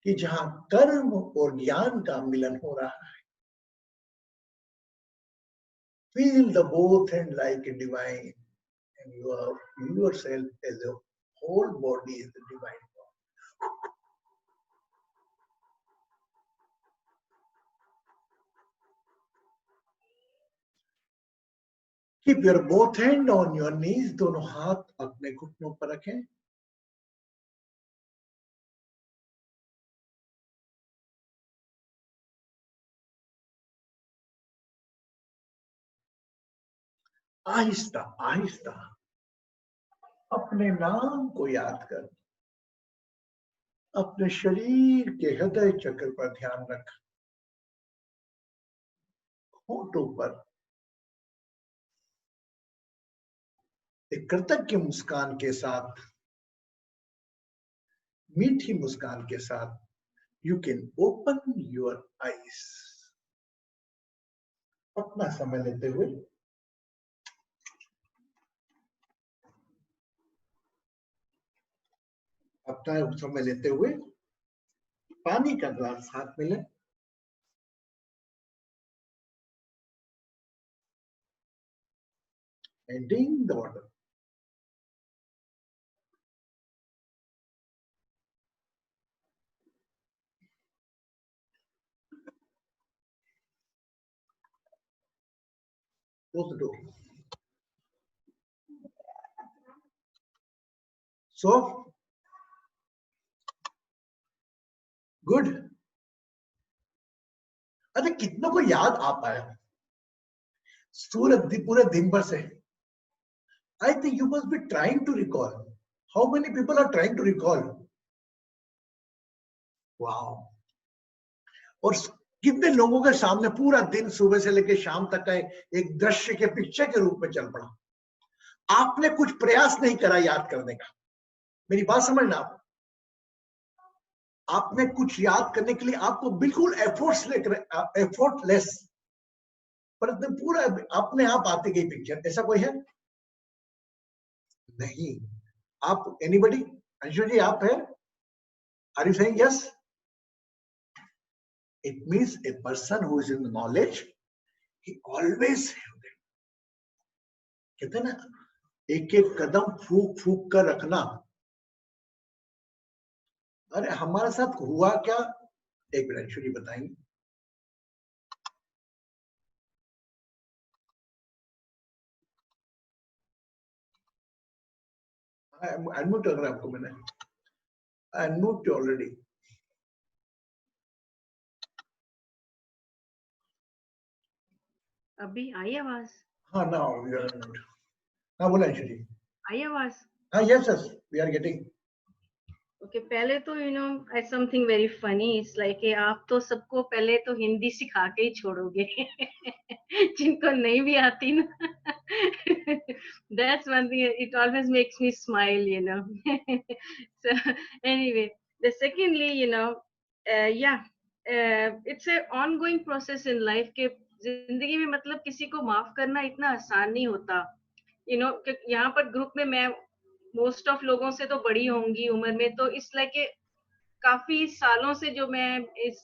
कि जहां कर्म और ज्ञान का मिलन हो रहा है। Feel the both and like a divine, and you are yourself as a whole body is the divine form. Keep your both hand on your knees, दोनों हाथ अपने घुटनों पर रखें। आहिस्ता आहिस्ता अपने नाम को याद कर, अपने शरीर के हृदय चक्र पर ध्यान रख। होठों पर एक कृतज्ञ मुस्कान के साथ, मीठी मुस्कान के साथ, you can open your eyes. अपना समय लेते हुए पानी का ग्लास हाथ में लें। And drink the water. Close the door. So, good. अरे कितनों को याद आ पाया सूरज पूरे दिन भर से? I think you must be trying to recall. How many people are trying to recall? Wow. और कितने लोगों के सामने पूरा दिन सुबह से लेकर शाम तक का एक दृश्य के पिक्चर के रूप में चल पड़ा। आपने कुछ प्रयास नहीं करा याद करने का। मेरी बात समझना आप। आपने कुछ याद करने के लिए आपको बिल्कुल एफर्टलेस, पर पूरा अपने आप आती गई पिक्चर। ऐसा कोई है? नहीं। आप एनीबडी? अंशु जी आप है? Are you saying yes? It means a person who is in the knowledge, he always have that. कहते हैं ना, एक एक कदम फूक फूक कर रखना। अरे हमारे साथ हुआ क्या? एक मिनट अंशु जी बताएंगे। अनम्यूट कर रहा आपको मैंने, अनम्यूट ऑलरेडी। अभी आई आवाज? हाँ ना, हाँ बोला अंशुली। आई आवाज? हाँ yes yes, we are getting. Okay, पहले तो something very funny it's like आप तो सबको पहले तो हिंदी सिखा के ही छोड़ोगे जिनको नहीं भी आती ना that's one thing, it always makes me smile so anyway, the secondly it's a ongoing process in life के जिंदगी में मतलब किसी को माफ करना इतना आसान नहीं होता। यहाँ पर ग्रुप में मैं मोस्ट ऑफ लोगों से तो बड़ी होंगी उम्र में, तो इस लाइक काफी सालों से जो मैं इस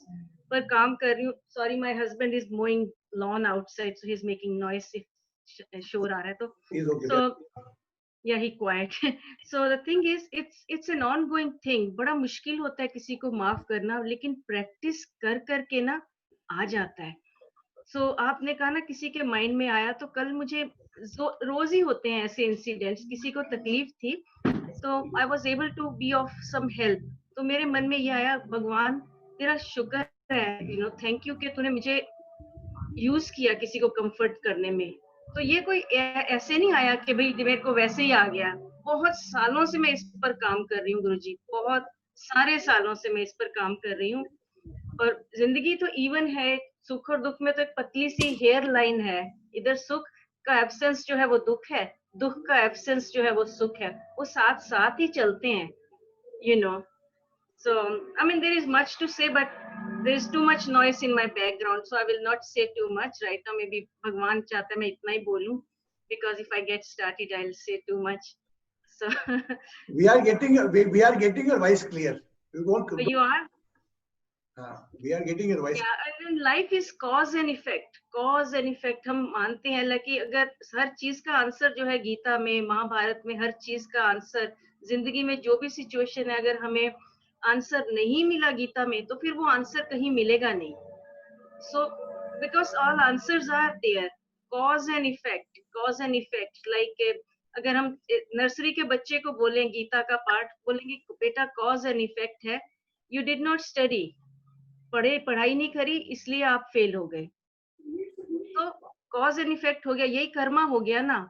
पर काम कर रही हूँ। Sorry, my husband is mowing lawn outside, so he is making noise, शोर आ रहा है तो so yeah he quiet. So the thing is it's an ongoing thing. बड़ा मुश्किल होता है किसी को माफ करना, लेकिन प्रैक्टिस कर करके ना आ जाता है। सो आपने कहा ना किसी के माइंड में आया, तो कल मुझे रोज ही होते हैं ऐसे इंसिडेंट्स, किसी को तकलीफ थी तो I was able to be of some help. तो मेरे मन में ये आया, भगवान तेरा शुक्र है, थैंक यू कि तूने मुझे यूज किया किसी को कंफर्ट करने में। तो ये कोई ऐसे नहीं आया कि भाई मेरे को वैसे ही आ गया। बहुत सालों से मैं इस पर काम कर रही हूँ गुरुजी, बहुत सारे सालों से मैं इस पर काम कर रही हूँ। और जिंदगी तो इवन है, सुख और दुख में तो एक पतली सी हेयर लाइन है। इधर सुख का एब्सेंस जो है वो दुख है, दुख का एब्सेंस जो है वो सुख है, वो साथ साथ ही चलते हैं, So, I mean, there is much to say, but there is too much noise in my background, so I will not say too much right now. Maybe भगवान चाहता है मैं इतना ही बोलूं, because if I get started, I'll say too much. So we are getting your voice clear. We won't. You are. We are getting your voice. Yeah, and life is cause and effect. Cause and effect हम मानते हैं, कि अगर हर चीज का answer जो है गीता में, महाभारत में, हर चीज का आंसर जिंदगी में जो भी सिचुएशन है, अगर हमें आंसर नहीं मिला गीता में, तो फिर वो आंसर कहीं मिलेगा नहीं। So because all answers are there, cause and effect, like अगर हम नर्सरी के बच्चे को बोलें गीता का पाठ, बोलेंगे बेटा cause and effect है, you did not study, पढ़ाई नहीं करी इसलिए आप फेल हो गए, तो cause and effect हो गया, यही कर्मा हो गया ना।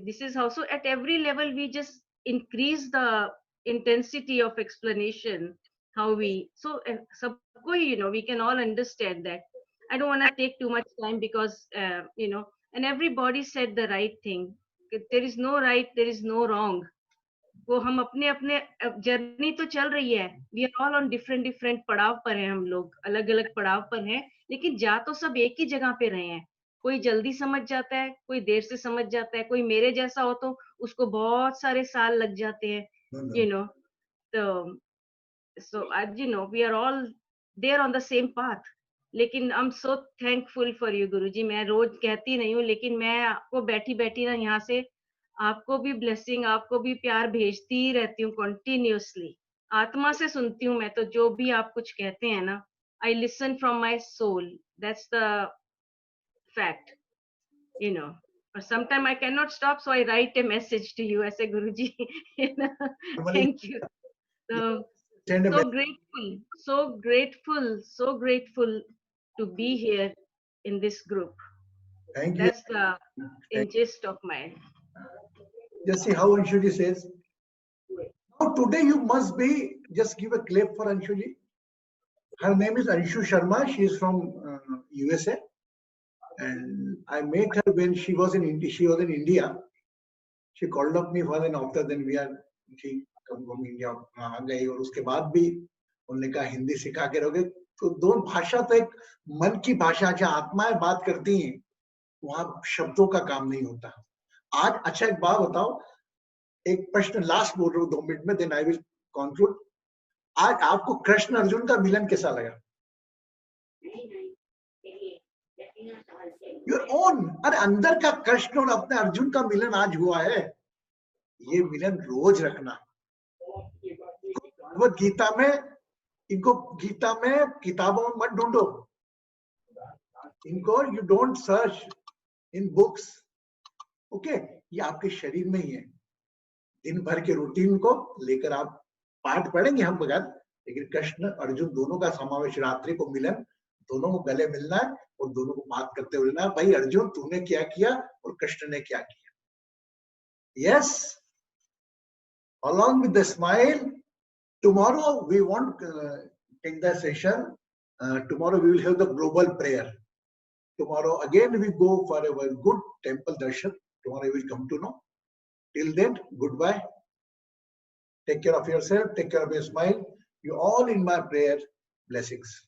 This is how, so at every level we just increase the intensity of explanation, how we, so sabko hi, we can all understand that. I don't want to take too much time because and everybody said the right thing. There is no right, there is no wrong. वो हम अपने अपने journey तो चल रही है, we are all on different पड़ाव पर हैं, हम लोग अलग अलग पड़ाव पर हैं, लेकिन जा तो सब एक ही जगह पे रहे हैं। कोई जल्दी समझ जाता है, कोई देर से समझ जाता है, कोई मेरे जैसा हो तो उसको बहुत सारे साल लग जाते हैं, तो so we are all there on the same path. लेकिन I'm so thankful for you गुरुजी। मैं रोज कहती नहीं हूँ, लेकिन मैं आपको बैठी बैठी ना यहाँ से आपको भी ब्लेसिंग, आपको भी प्यार भेजती ही रहती हूँ कंटिन्यूअसली। आत्मा से सुनती हूँ मैं तो, जो भी आप कुछ कहते हैं ना, I listen from my soul. That's the fact, But sometimes I cannot stop, so I write a message to you. I say, Guruji, thank you. So grateful to be here in this group. Thank you. That's the gist of my. Just see how Anshuli says. Now today you must be, just give a clap for Anshuli. Her name is Anshu Sharma. She is from USA, and I met her when she was in India. She called up me for an after. Then she come from India. गई और उसके बाद भी उन्होंने कहा हिंदी सिखा के रहोगे। तो दोनों भाषा तो एक मन की भाषा, जहाँ आत्माएं बात करती हैं, वहां शब्दों का काम नहीं होता। आज अच्छा एक बात बताओ, एक प्रश्न लास्ट बोल रहा हूँ 2 मिनट में, देन आई विल कंक्लूड। आज आपको कृष्ण अर्जुन का मिलन कैसा लगा? योर ओन, अरे अंदर का कृष्ण और अपने अर्जुन का मिलन आज हुआ है। ये मिलन रोज रखना। भगवत गीता में, इनको गीता में किताबों में मत ढूंढो, इनको you don't search in books, okay? ये आपके शरीर में ही है। दिन भर के रूटीन को लेकर आप पाठ पढ़ेंगे हम भगत, लेकिन कृष्ण अर्जुन दोनों का समावेश, रात्रि को मिलन दोनों को गले मिलना है और दोनों को बात करते हुए ना, भाई अर्जुन तूने क्या किया और कृष्ण ने क्या किया. Yes, along with the smile, tomorrow we want in the session. Tomorrow we will have the global prayer. Tomorrow again we go for a good temple darshan. Tomorrow we will come to know. Till then, goodbye. Take care of yourself. Take care of your smile. You all in my prayer. Blessings.